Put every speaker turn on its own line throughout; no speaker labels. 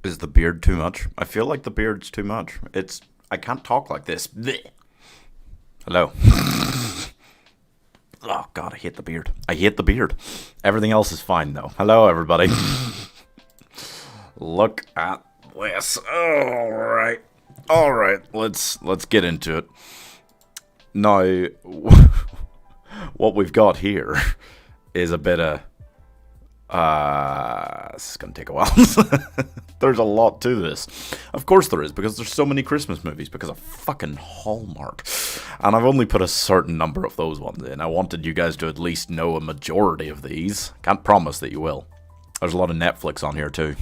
Is the beard too much? I feel like the beard's too much. I can't talk like this. Blech. Hello. Oh god, I hate the beard. I hate the beard. Everything else is fine though. Hello everybody. Look at this. Alright. Alright, let's get into it. Now what we've got here is a bit of this is gonna take a while. There's a lot to this. Of course there is, because there's so many Christmas movies, because of fucking Hallmark. And I've only put a certain number of those ones in. I wanted you guys to at least know a majority of these. Can't promise that you will. There's a lot of Netflix on here too.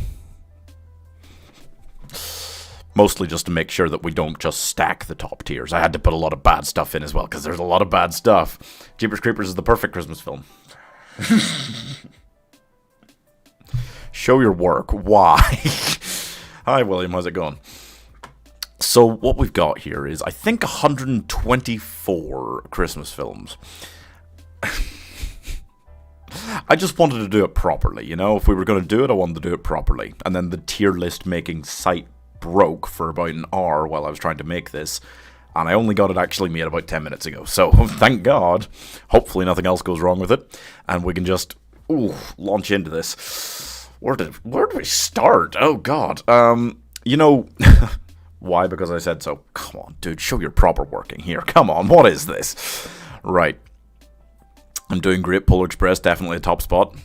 Mostly just to make sure that we don't just stack the top tiers. I had to put a lot of bad stuff in as well, because there's a lot of bad stuff. Jeepers Creepers is the perfect Christmas film. Show your work. Why? Hi, William. How's it going? So what we've got here is, I think, 124 Christmas films. I just wanted to do it properly, you know? If we were going to do it, I wanted to do it properly. And then the tier list making site broke for about an hour while I was trying to make this. And I only got it actually made about 10 minutes ago. So, thank God. Hopefully nothing else goes wrong with it. And we can just, launch into this. Where do we start? Oh, God. You know, why? Because I said so. Come on, dude, show your proper working here. Come on, what is this? Right. I'm doing great. Polar Express, definitely a top spot.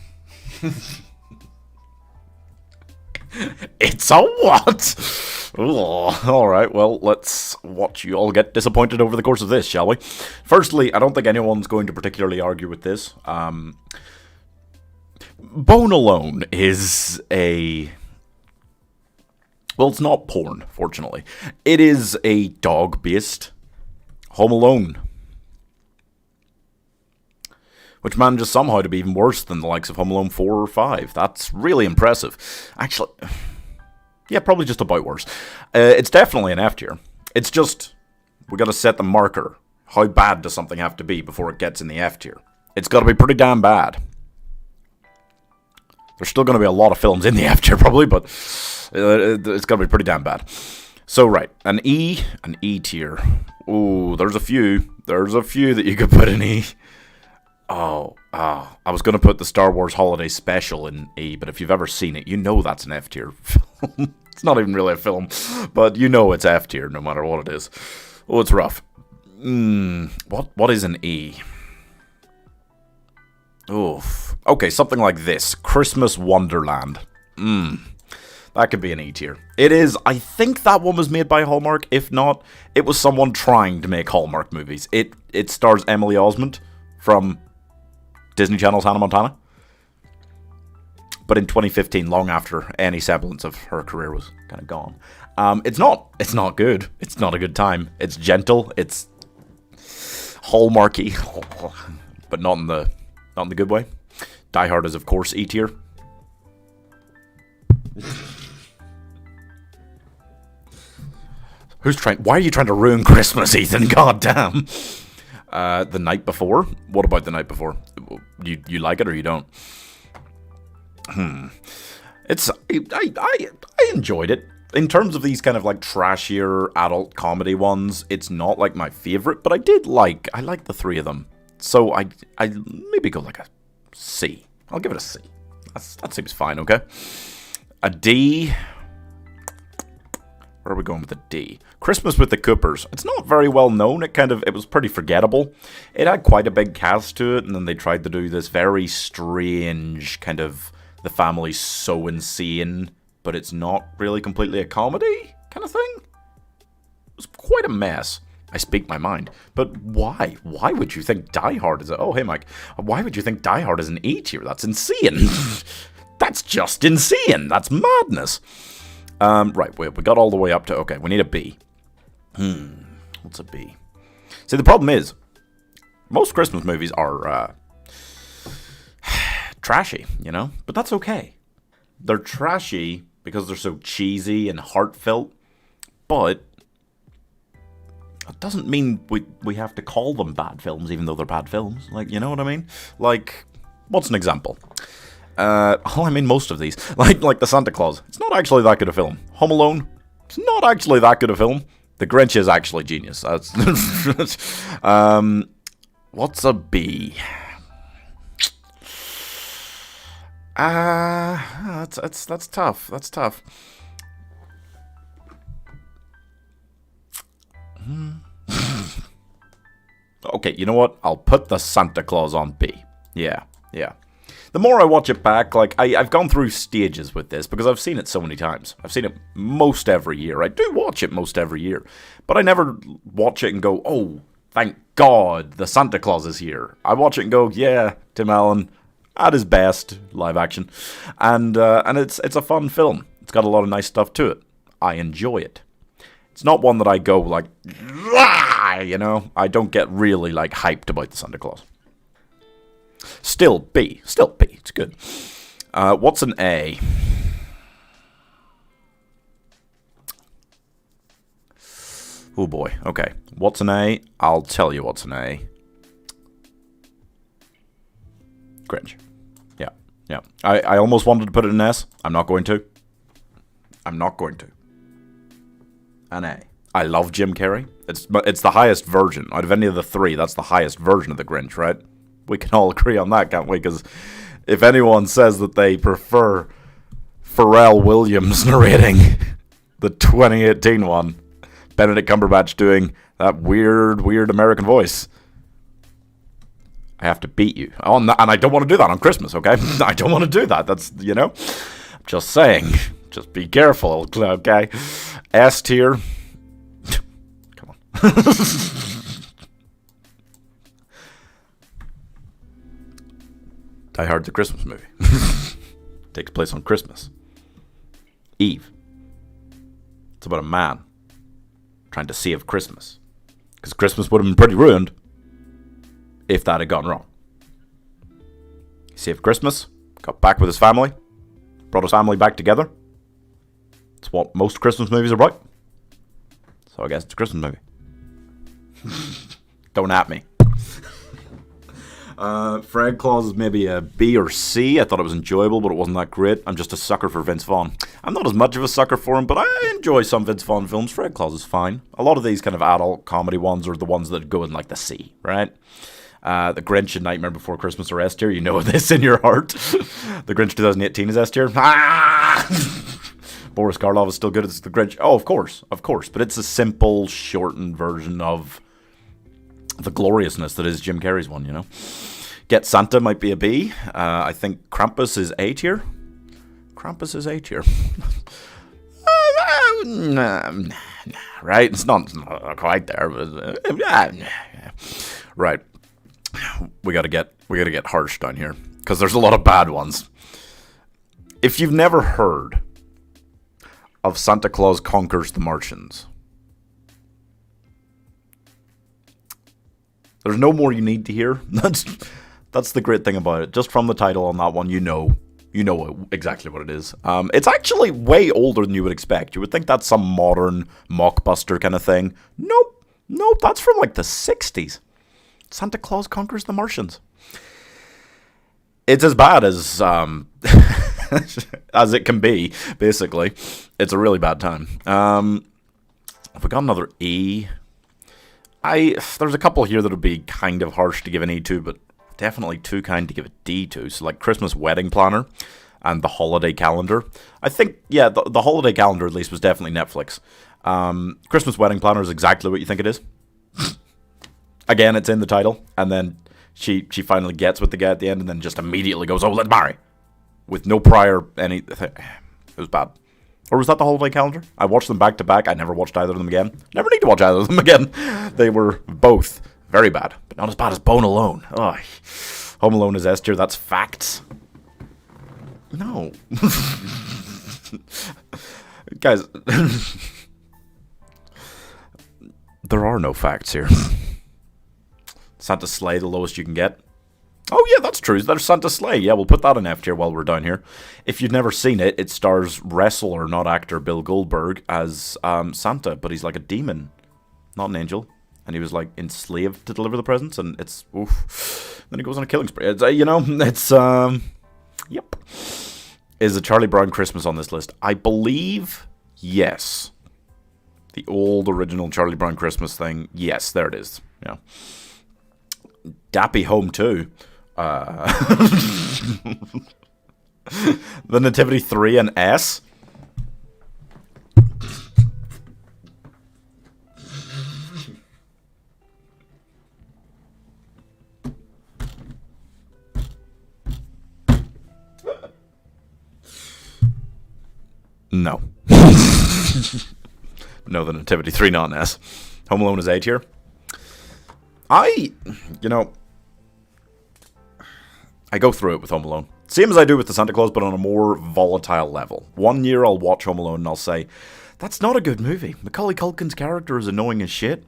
It's a what? Alright, well, let's watch you all get disappointed over the course of this, shall we? Firstly, I don't think anyone's going to particularly argue with this. Bone Alone is a... Well, it's not porn, fortunately. It is a dog-based Home Alone. Which manages somehow to be even worse than the likes of Home Alone 4 or 5. That's really impressive. Actually, yeah, probably just about worse. It's definitely an F tier. It's just, we gotta set the marker. How bad does something have to be before it gets in the F tier? It's gotta be pretty damn bad. There's still going to be a lot of films in the F tier, probably, but it's going to be pretty damn bad. So, right, an E tier. Ooh, there's a few. There's a few that you could put in E. I was going to put the Star Wars Holiday Special in E, but if you've ever seen it, you know that's an F tier film. It's not even really a film, but you know it's F tier no matter what it is. Oh, it's rough. What is an E? Oof. Okay, something like this. Christmas Wonderland. That could be an E tier. It is. I think that one was made by Hallmark. If not, it was someone trying to make Hallmark movies. It stars Emily Osment from Disney Channel's Hannah Montana. But in 2015, long after any semblance of her career was kind of gone. It's not good. It's not a good time. It's gentle. It's Hallmarky. But not in the good way. Die Hard is, of course, E tier. Why are you trying to ruin Christmas, Ethan? God damn. The Night Before? What about The Night Before? You like it or you don't? It's... I enjoyed it. In terms of these kind of like trashier adult comedy ones, it's not like my favorite, but I like the three of them. So I maybe go like a C. I'll give it a C. That seems fine, okay? A D. Where are we going with a D? Christmas with the Coopers. It's not very well known. It was pretty forgettable. It had quite a big cast to it, and then they tried to do this very strange kind of the family's so insane, but it's not really completely a comedy kind of thing. It was quite a mess. I speak my mind. But why? Why would you think Die Hard is oh, hey, Mike. Why would you think Die Hard is an E tier? That's insane. That's just insane. That's madness. Right, we got all the way up to, okay, we need a B. What's a B? See, the problem is, most Christmas movies are trashy, you know? But that's okay. They're trashy because they're so cheesy and heartfelt, but it doesn't mean we have to call them bad films, even though they're bad films. Like, you know what I mean? Like, what's an example? I mean, most of these. Like the Santa Claus. It's not actually that good a film. Home Alone. It's not actually that good a film. The Grinch is actually genius. That's what's a B? That's tough. That's tough. Okay, you know what? I'll put the Santa Claus on B. Yeah. The more I watch it back, like, I've gone through stages with this, because I've seen it so many times. I've seen it most every year. I do watch it most every year. But I never watch it and go, oh, thank God the Santa Claus is here. I watch it and go, yeah, Tim Allen, at his best, live action. And it's a fun film. It's got a lot of nice stuff to it. I enjoy it. It's not one that I go, like, you know? I don't get really, like, hyped about the Santa Claus. Still B. It's good. What's an A? Oh boy. Okay. What's an A? I'll tell you what's an A. Grinch. Yeah. I almost wanted to put it in S. I'm not going to. An A. I love Jim Carrey. It's the highest version. Out of any of the three, that's the highest version of the Grinch, right? We can all agree on that, can't we? Because if anyone says that they prefer Pharrell Williams narrating the 2018 one, Benedict Cumberbatch doing that weird American voice, I have to beat you. And I don't want to do that on Christmas, okay? I don't want to do that. That's, you know, just saying. Just be careful, okay? S tier. Come on. Die Hard, the Christmas movie. Takes place on Christmas Eve. It's about a man trying to save Christmas. Because Christmas would have been pretty ruined if that had gone wrong. He saved Christmas, got back with his family, brought his family back together. It's what most Christmas movies are about. So I guess it's a Christmas movie. Don't at me. Fred Claus is maybe a B or C. I thought it was enjoyable, but it wasn't that great. I'm just a sucker for Vince Vaughn. I'm not as much of a sucker for him, but I enjoy some Vince Vaughn films. Fred Claus is fine. A lot of these kind of adult comedy ones are the ones that go in like the C, right? The Grinch and Nightmare Before Christmas are S tier. You know this in your heart. The Grinch 2018 is S tier. Boris Karloff is still good as the Grinch. Oh, of course. But it's a simple, shortened version of the gloriousness that is Jim Carrey's one, you know? Get Santa might be a B. I think Krampus is A tier. Right? It's not quite there, but right. We gotta get harsh down here because there's a lot of bad ones. If you've never heard of Santa Claus Conquers the Martians, there's no more you need to hear. That's the great thing about it. Just from the title on that one, you know exactly what it is. It's actually way older than you would expect. You would think that's some modern mockbuster kind of thing. Nope, that's from like the 60s. Santa Claus Conquers the Martians. It's as bad as as it can be, basically. It's a really bad time. Have we got another E? There's a couple here that would be kind of harsh to give an E to, but definitely too kind to give a D to. So like Christmas Wedding Planner and The Holiday Calendar. I think, yeah, the Holiday Calendar at least was definitely Netflix. Christmas Wedding Planner is exactly what you think it is. Again, it's in the title, and then she finally gets with the guy at the end, and then just immediately goes, "Oh, let's marry," with no prior anything. It was bad. Or was that The Holiday Calendar? I watched them back to back. I never watched either of them again. Never need to watch either of them again. They were both very bad, but not as bad as Bone Alone. Oh, Home Alone is S tier. That's facts. No, guys, there are no facts here. Santa Sleigh, the lowest you can get. Oh yeah, that's true. There's Santa Sleigh. Yeah, we'll put that in F tier while we're down here. If you've never seen it, it stars wrestler, not actor, Bill Goldberg as Santa, but he's like a demon, not an angel. And he was like enslaved to deliver the presents, and it's oof. Then he goes on a killing spree. It's, yep. Is the Charlie Brown Christmas on this list? I believe yes. The old original Charlie Brown Christmas thing. Yes, there it is. Yeah. Dappy Home 2. The Nativity 3 and S. No. No, the Nativity 3, not an S. Home Alone is A tier. I go through it with Home Alone. Same as I do with the Santa Claus, but on a more volatile level. One year I'll watch Home Alone and I'll say, that's not a good movie. Macaulay Culkin's character is annoying as shit.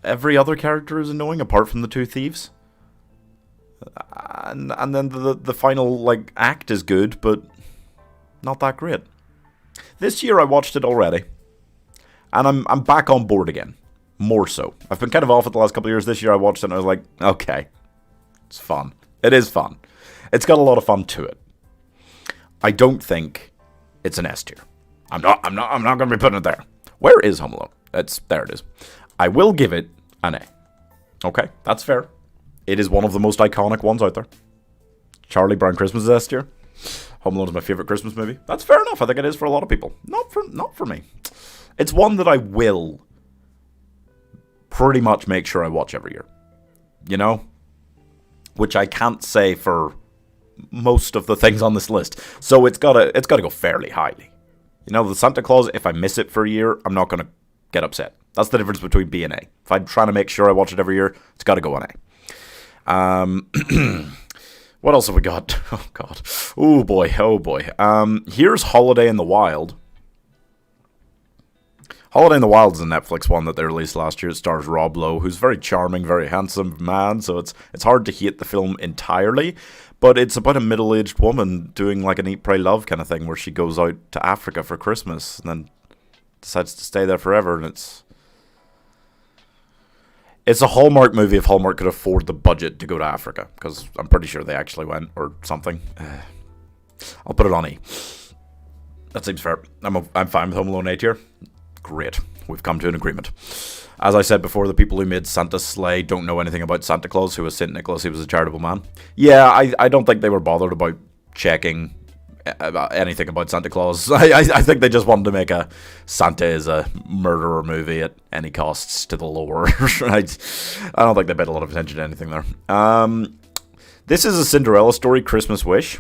Every other character is annoying apart from the two thieves. And then the final act is good, but not that great. This year I watched it already, and I'm back on board again. More so. I've been kind of off it the last couple of years. This year I watched it and I was like, okay, it's fun. It is fun. It's got a lot of fun to it. I don't think it's an S tier. I'm not going to be putting it there. Where is Home Alone? There it is. I will give it an A. Okay, that's fair. It is one of the most iconic ones out there. Charlie Brown Christmas is S tier. Home Alone is my favorite Christmas movie. That's fair enough. I think it is for a lot of people. Not for me. It's one that I will pretty much make sure I watch every year. You know? Which I can't say for most of the things on this list. So it's gotta go fairly highly. You know, the Santa Claus, if I miss it for a year, I'm not gonna get upset. That's the difference between B and A. If I'm trying to make sure I watch it every year, it's gotta go on A. What else have we got? Oh, God. Oh, boy. Here's Holiday in the Wild. Holiday in the Wild is a Netflix one that they released last year. It stars Rob Lowe, who's very charming, very handsome man, so it's hard to hate the film entirely, but it's about a middle-aged woman doing like an Eat, Pray, Love kind of thing where she goes out to Africa for Christmas and then decides to stay there forever, and it's a Hallmark movie if Hallmark could afford the budget to go to Africa, because I'm pretty sure they actually went, or something. I'll put it on E. That seems fair. I'm fine with Home Alone A tier. Great. We've come to an agreement. As I said before, the people who made Santa's sleigh don't know anything about Santa Claus, who was St. Nicholas. He was a charitable man. Yeah, I don't think they were bothered about checking anything about Santa Claus. I think they just wanted to make a Santa is a murderer movie at any costs to the lore. I don't think they paid a lot of attention to anything there. This is a Cinderella Story Christmas Wish.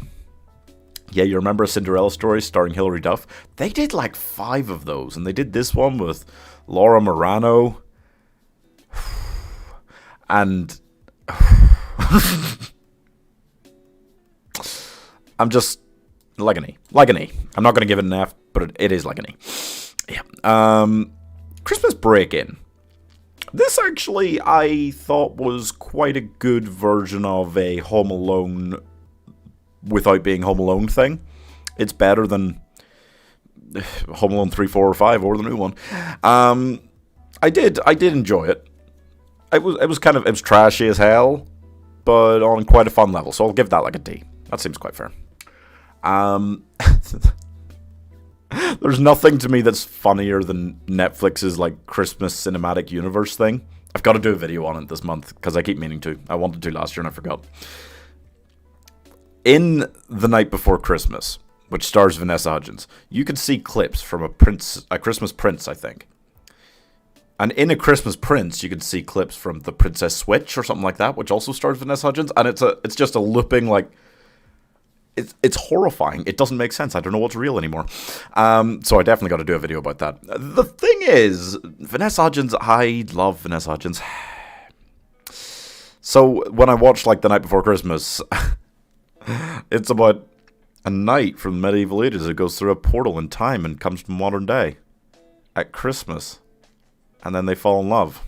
Yeah, you remember A Cinderella Story starring Hilary Duff? They did like 5 of those, and they did this one with Laura Morano. And I'm just like an E. Like an E. I'm not going to give it an F, but it is like an E. Yeah. Christmas Break-In. This actually, I thought, was quite a good version of a Home Alone without being Home Alone thing. It's better than Home Alone 3, 4, or 5, or the new one. I did enjoy it. It was trashy as hell, but on quite a fun level. So I'll give that like a D. That seems quite fair. There's nothing to me that's funnier than Netflix's like Christmas cinematic universe thing. I've got to do a video on it this month because I keep meaning to. I wanted to last year and I forgot. In The Night Before Christmas, which stars Vanessa Hudgens, you can see clips from a Christmas Prince, I think. And in A Christmas Prince, you can see clips from The Princess Switch or something like that, which also stars Vanessa Hudgens. And it's just a looping, like, it's horrifying. It doesn't make sense. I don't know what's real anymore. So I definitely got to do a video about that. The thing is, Vanessa Hudgens, I love Vanessa Hudgens. So when I watched, like, The Night Before Christmas, it's about a knight from the medieval ages who goes through a portal in time and comes to modern day at Christmas. And then they fall in love.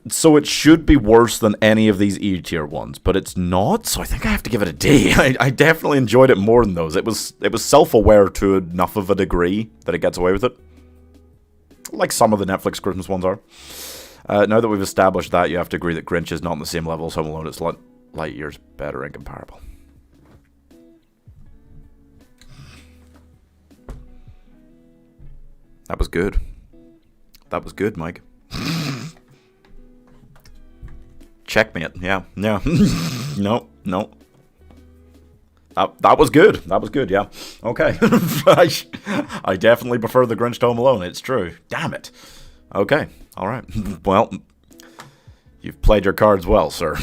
So it should be worse than any of these E tier ones, but it's not, so I think I have to give it a D. I definitely enjoyed it more than those. It was self-aware to enough of a degree that it gets away with it. Like some of the Netflix Christmas ones are. Now that we've established that, you have to agree that Grinch is not on the same level as Home Alone. It's light years better and comparable. That was good. That was good, Mike. Checkmate. Yeah. No. That was good. That was good, yeah. Okay. I definitely prefer The Grinch to Home Alone. It's true. Damn it. Okay. All right. Well, you've played your cards well, sir.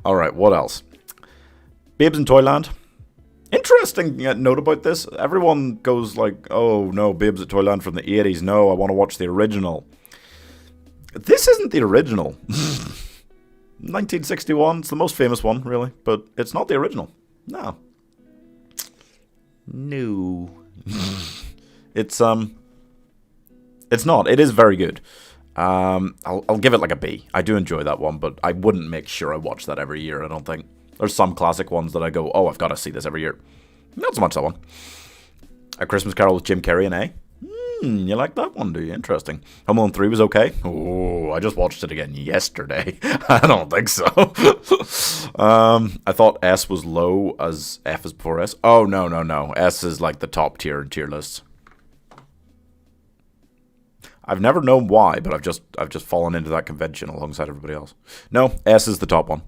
All right. What else? Babes in Toyland. Interesting note about this. Everyone goes like, oh, no, Babes at Toyland from the 80s. No, I want to watch the original. This isn't the original. 1961. It's the most famous one, really. But it's not the original. No. It's not. It is very good. I'll give it like a B. I do enjoy that one, but I wouldn't make sure I watch that every year, I don't think. There's some classic ones that I go, oh, I've got to see this every year. Not so much that one. A Christmas Carol with Jim Carrey and A. You like that one, do you? Interesting. Home Alone 3 was okay. Oh, I just watched it again yesterday. I don't think so. I thought S was low as F is before S. Oh, no. S is like the top tier in tier lists. I've never known why, but I've just fallen into that convention alongside everybody else. No, S is the top one.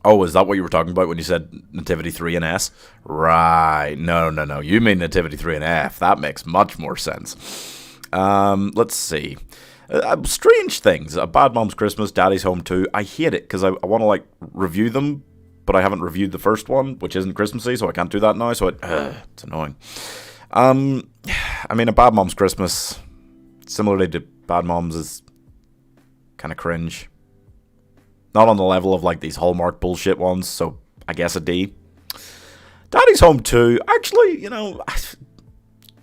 Oh, is that what you were talking about when you said Nativity 3 and S? Right. No. You mean Nativity 3 and F. That makes much more sense. Let's see. Strange things. Bad Mom's Christmas, Daddy's Home 2. I hate it because I want to, like, review them, but I haven't reviewed the first one, which isn't Christmassy, so I can't do that now, so it's annoying. I mean, A Bad Mom's Christmas, similarly to Bad Moms, is kind of cringe. Not on the level of, like, these Hallmark bullshit ones, so I guess a D. Daddy's Home 2, actually, you know,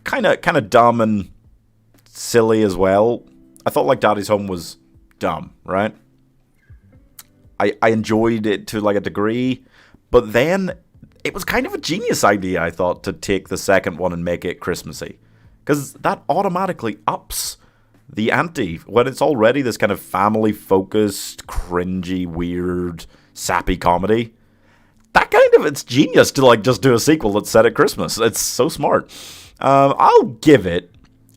kind of dumb and silly as well. I thought, like, Daddy's Home was dumb, right? I enjoyed it to, like, a degree, but then it was kind of a genius idea, I thought, to take the second one and make it Christmassy. Because that automatically ups the ante when it's already this kind of family-focused, cringy, weird, sappy comedy. That kind of, it's genius to, like, just do a sequel that's set at Christmas. It's so smart. I'll give it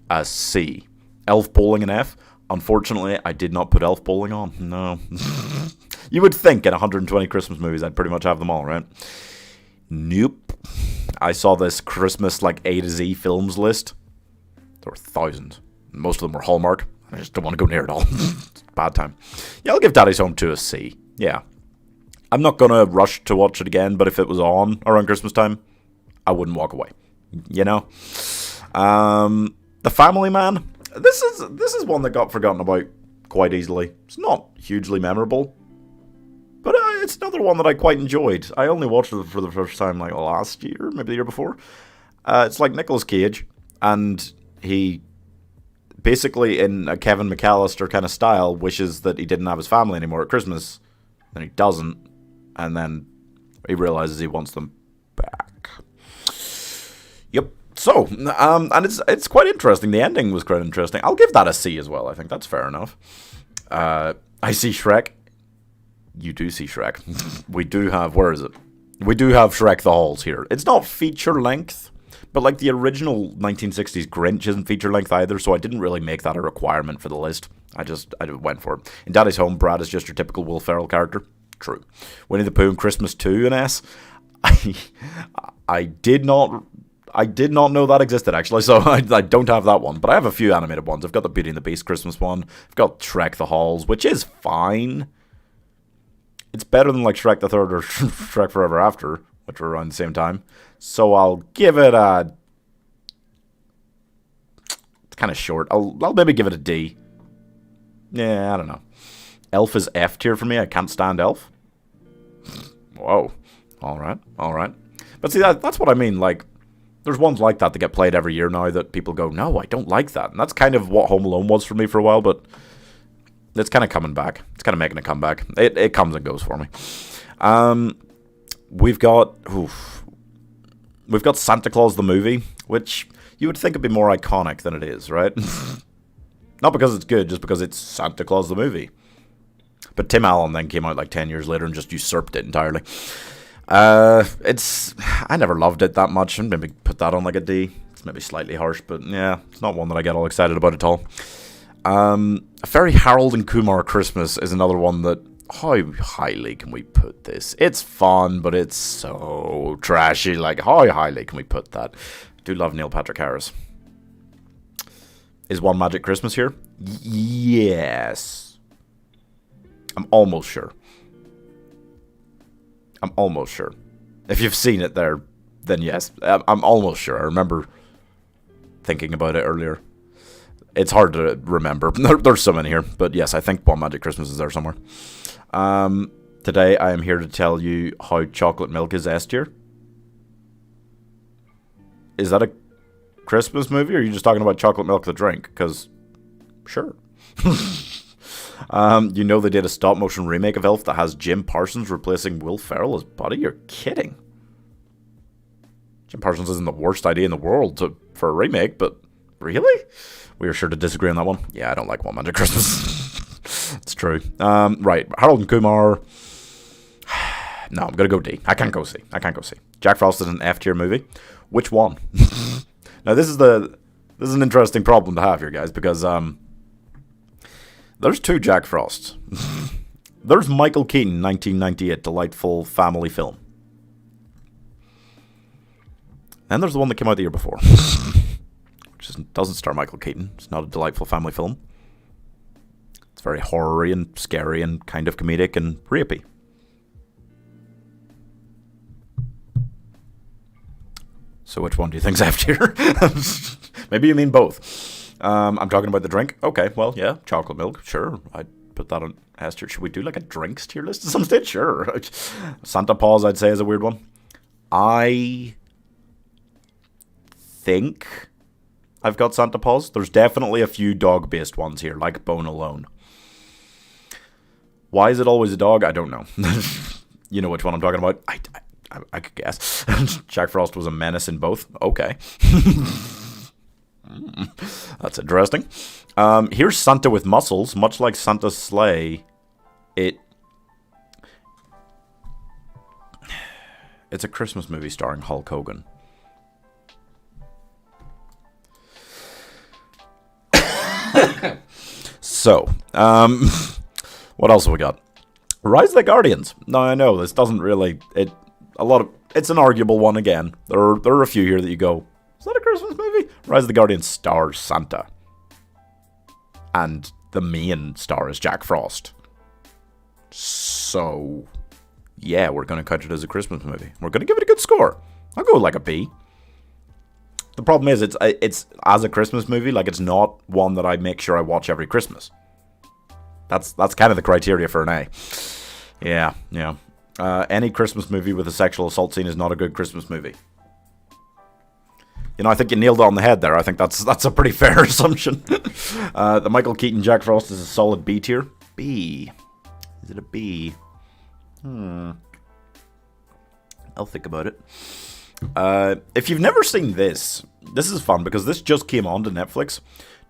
a C. Elf Bowling an F. Unfortunately, I did not put Elf Bowling on. No. You would think in 120 Christmas movies I'd pretty much have them all, right? Nope. I saw this Christmas, like, A to Z films list. There were thousands. Most of them were Hallmark. I just don't want to go near it all. It's a bad time. Yeah, I'll give Daddy's Home 2 a C. Yeah. I'm not going to rush to watch it again, but if it was on around Christmas time, I wouldn't walk away. You know? The Family Man. This is one that got forgotten about quite easily. It's not hugely memorable, but it's another one that I quite enjoyed. I only watched it for the first time, like, last year, maybe the year before. It's like Nicolas Cage, and he basically, in a Kevin McAllister kind of style, wishes that he didn't have his family anymore at Christmas. Then he doesn't, and then he realizes he wants them back. Yep. So, and it's quite interesting. The ending was quite interesting. I'll give that a C as well. I think that's fair enough. I see Shrek. You do see Shrek. We do have, where is it? We do have Shrek the Halls here. It's not feature length, but like the original 1960s Grinch isn't feature length either, so I didn't really make that a requirement for the list. I went for it. In Daddy's Home, Brad is just your typical Will Ferrell character. True. Winnie the Pooh and Christmas 2 in S. I did not know that existed, actually, so I don't have that one. But I have a few animated ones. I've got the Beauty and the Beast Christmas one. I've got Shrek the Halls, which is fine. It's better than, like, Shrek the Third or Shrek Forever After, which were around the same time. So I'll give it a... It's kind of short. I'll maybe give it a D. Yeah, I don't know. Elf is F tier for me. I can't stand Elf. Whoa. All right. But see, that's what I mean. Like, there's ones like that get played every year now that people go, no, I don't like that. And that's kind of what Home Alone was for me for a while, but it's kind of coming back. It's kind of making a comeback. It comes and goes for me. We've got Santa Claus the movie, which you would think would be more iconic than it is, right? Not because it's good, just because it's Santa Claus the movie. But Tim Allen then came out like 10 years later and just usurped it entirely. I never loved it that much, and maybe put that on like a D. It's maybe slightly harsh, but yeah, it's not one that I get all excited about at all. A very Harold and Kumar Christmas is another one that, how highly can we put this? It's fun, but it's so trashy. Like, how highly can we put that? I do love Neil Patrick Harris. Is One Magic Christmas here? Yes. I'm almost sure. If you've seen it there, then yes. I'm almost sure. I remember thinking about it earlier. It's hard to remember. There's so many here. But yes, I think One Magic Christmas is there somewhere. Today I am here to tell you how chocolate milk is S tier. Is that a Christmas movie, or are you just talking about chocolate milk the drink? Because, sure. You know they did a stop-motion remake of Elf that has Jim Parsons replacing Will Ferrell as Buddy? You're kidding. Jim Parsons isn't the worst idea in the world for a remake, but really? We are sure to disagree on that one. Yeah, I don't like One Magic Christmas. It's true. Right, Harold and Kumar. No, I'm going to go D. I can't go C. Jack Frost is an F-tier movie. Which one? Now, this is an interesting problem to have here, guys, because there's two Jack Frosts. There's Michael Keaton, 1998, delightful family film. And there's the one that came out the year before, which doesn't star Michael Keaton. It's not a delightful family film. It's very horror-y and scary and kind of comedic and rapey. So which one do you think's F tier? Maybe you mean both. I'm talking about the drink. Okay, well, yeah, chocolate milk. Sure, I'd put that on S tier. Should we do like a drinks tier list at some stage? Sure. Santa Paws, I'd say, is a weird one. I think I've got Santa Paws. There's definitely a few dog-based ones here, like Bone Alone. Why is it always a dog? I don't know. You know which one I'm talking about? I could guess. Jack Frost was a menace in both. Okay. That's interesting. Here's Santa with muscles. Much like Santa's sleigh, it's a Christmas movie starring Hulk Hogan. So, what else have we got? Rise of the Guardians. Now, I know this doesn't really... It's an arguable one again. There are a few here that you go, is that a Christmas movie? Rise of the Guardians stars Santa. And the main star is Jack Frost. So, yeah, we're going to count it as a Christmas movie. We're going to give it a good score. I'll go with like a B. The problem is, it's as a Christmas movie, like it's not one that I make sure I watch every Christmas. That's kind of the criteria for an A. Yeah. Any Christmas movie with a sexual assault scene is not a good Christmas movie. You know, I think you nailed it on the head there. I think that's a pretty fair assumption. The Michael Keaton Jack Frost is a solid B tier. B. Is it a B? I'll think about it. If you've never seen this is fun because this just came on to Netflix.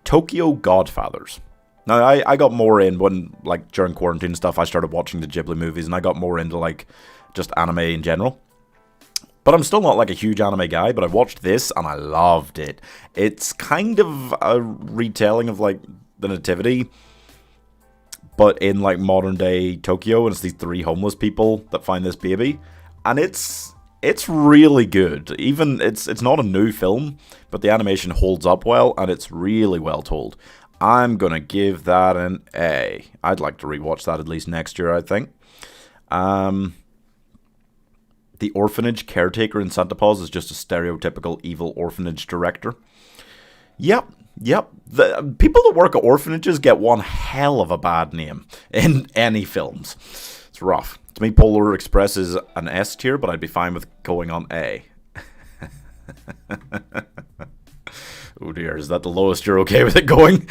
Tokyo Godfathers. Now, I got more in when, like, during quarantine and stuff, I started watching the Ghibli movies, and I got more into, like, just anime in general. But I'm still not, like, a huge anime guy, but I watched this, and I loved it. It's kind of a retelling of, like, the Nativity, but in, like, modern-day Tokyo, and it's these three homeless people that find this baby, and it's really good. Even, it's not a new film, but the animation holds up well, and it's really well told. I'm going to give that an A. I'd like to rewatch that at least next year, I think. The orphanage caretaker in Santa Paws is just a stereotypical evil orphanage director. Yep. The people that work at orphanages get one hell of a bad name in any films. It's rough. To me, Polar Express is an S tier, but I'd be fine with going on A. Oh dear, is that the lowest you're okay with it going?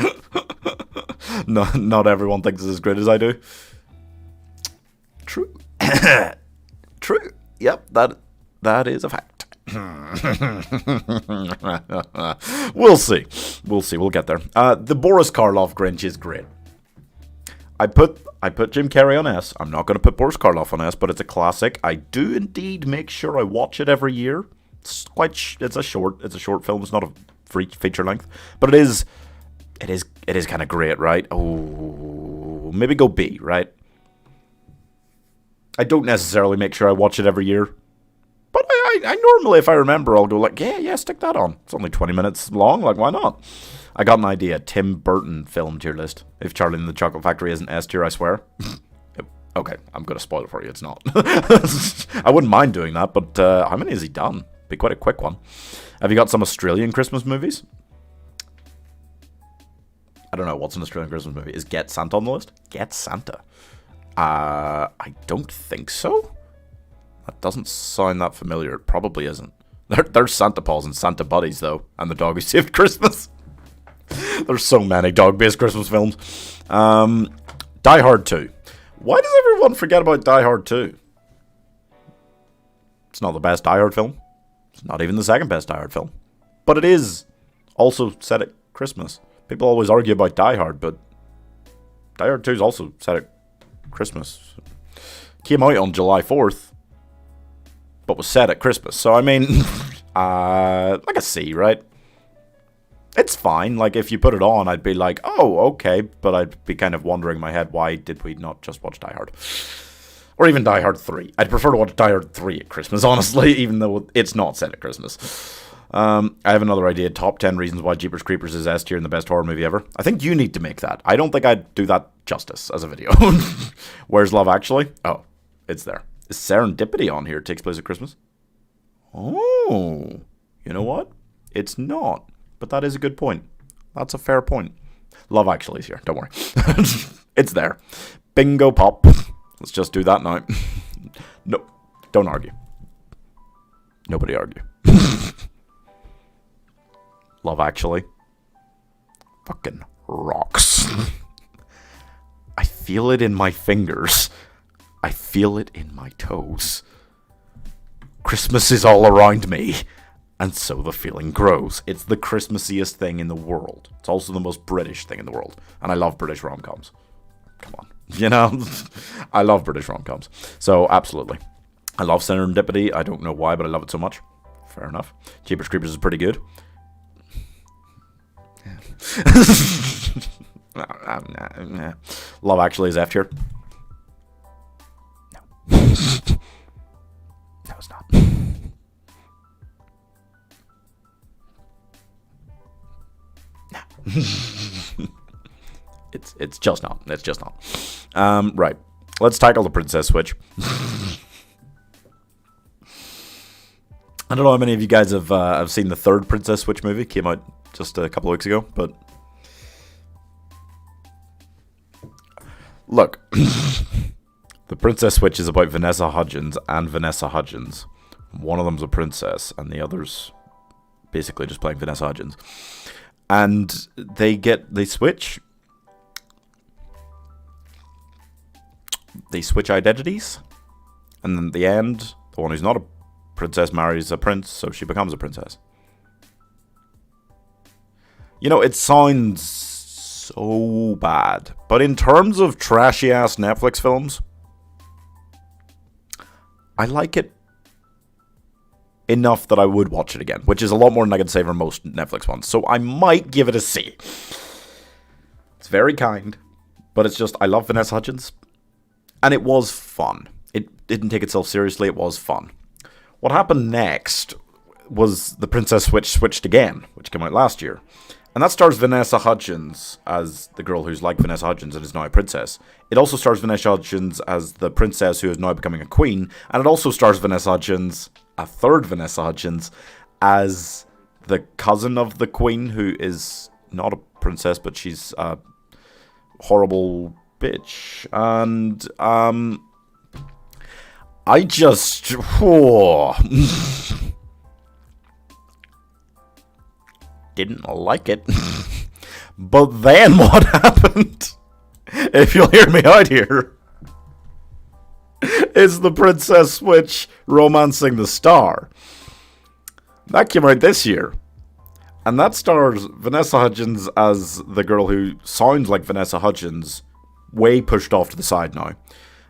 No, not everyone thinks it's as great as I do. True. True. Yep, that is a fact. We'll see. We'll see. We'll get there. The Boris Karloff Grinch is great. I put Jim Carrey on S. I'm not going to put Boris Karloff on S, but it's a classic. I do indeed make sure I watch it every year. It's a short film. It's not a feature length, but it is kind of great, right? Oh, maybe go B, right? I don't necessarily make sure I watch it every year, but I normally, if I remember, I'll go like, yeah, stick that on. It's only 20 minutes long, like, why not? I got an idea. Tim Burton film tier list. If Charlie and the Chocolate Factory isn't S tier, I swear. Okay, I'm going to spoil it for you. It's not. I wouldn't mind doing that, but how many has he done? Be quite a quick one. Have you got some Australian Christmas movies? I don't know. What's an Australian Christmas movie? Is Get Santa on the list? Get Santa. I don't think so. That doesn't sound that familiar. It probably isn't. There's Santa Paws and Santa Buddies, though, and The Dog Who Saved Christmas. There's so many dog-based Christmas films. Die Hard 2. Why does everyone forget about Die Hard 2? It's not the best Die Hard film. It's not even the second best Die Hard film. But it is also set at Christmas. People always argue about Die Hard, but Die Hard 2 is also set at Christmas. Came out on July 4th, but was set at Christmas. So, I mean, like a C, right? It's fine. Like, if you put it on, I'd be like, oh, okay. But I'd be kind of wondering in my head, why did we not just watch Die Hard? Or even Die Hard 3. I'd prefer to watch Die Hard 3 at Christmas, honestly, even though it's not set at Christmas. I have another idea. Top 10 reasons why Jeepers Creepers is S tier in the best horror movie ever. I think you need to make that. I don't think I'd do that justice as a video. Where's Love Actually? Oh, it's there. Is Serendipity on here? It takes place at Christmas? Oh, you know what? It's not. But that is a good point. That's a fair point. Love Actually is here. Don't worry. It's there. Bingo pop. Let's just do that now. No, don't argue. Nobody argue. Love Actually fucking rocks. I feel it in my fingers. I feel it in my toes. Christmas is all around me. And so the feeling grows. It's the Christmassiest thing in the world. It's also the most British thing in the world. And I love British rom-coms. Come on. You know? I love British rom-coms. So, absolutely. I love Serendipity. I don't know why, but I love it so much. Fair enough. Jeepers Creepers is pretty good. Love Actually is F tier. No. No, it's not. It's just not. It's just not. Right. Let's tackle the Princess Switch. I don't know how many of you guys have seen the third Princess Switch movie. Came out just a couple of weeks ago, but look, the Princess Switch is about Vanessa Hudgens and Vanessa Hudgens. One of them's a princess, and the other's basically just playing Vanessa Hudgens. And they switch identities, and then at the end, the one who's not a princess marries a prince, so she becomes a princess. You know, it sounds so bad, but in terms of trashy ass Netflix films, I like it enough that I would watch it again, which is a lot more than I can say for most Netflix ones. So I might give it a C. It's very kind, but it's just, I love Vanessa Hudgens, and it was fun. It didn't take itself seriously, it was fun. What happened next was the Princess Switch switched again, which came out last year. And that stars Vanessa Hudgens as the girl who's like Vanessa Hudgens and is now a princess. It also stars Vanessa Hudgens as the princess who is now becoming a queen. And it also stars Vanessa Hudgens, a third Vanessa Hudgens, as the cousin of the queen who is not a princess, but she's a horrible bitch. And, I just... didn't like it. But then what happened, if you'll hear me out here, is the Princess Switch romancing the star. That came out this year. And that stars Vanessa Hudgens as the girl who sounds like Vanessa Hudgens, way pushed off to the side now.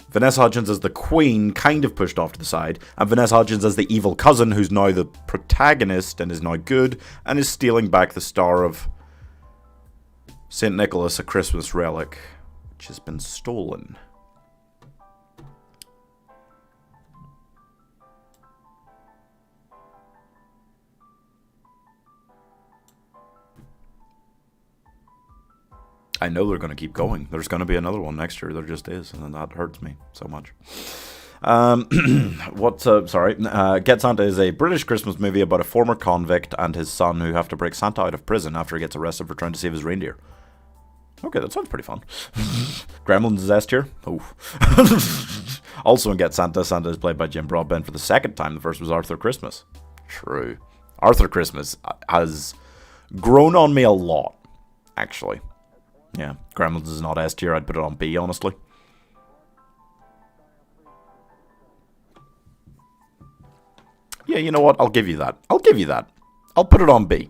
Vanessa Hudgens as the queen, kind of pushed off to the side, and Vanessa Hudgens as the evil cousin, who's now the protagonist and is now good, and is stealing back the star of St. Nicholas, a Christmas relic, which has been stolen. I know they're going to keep going. There's going to be another one next year. There just is, and that hurts me so much. Get Santa is a British Christmas movie about a former convict and his son who have to break Santa out of prison after he gets arrested for trying to save his reindeer. Okay, that sounds pretty fun. Gremlins is S tier. Oh. Also in Get Santa, Santa is played by Jim Broadbent for the second time. The first was Arthur Christmas. True. Arthur Christmas has grown on me a lot, actually. Yeah, Gremlins is not S tier. I'd put it on B, honestly. Yeah, you know what? I'll give you that. I'll put it on B.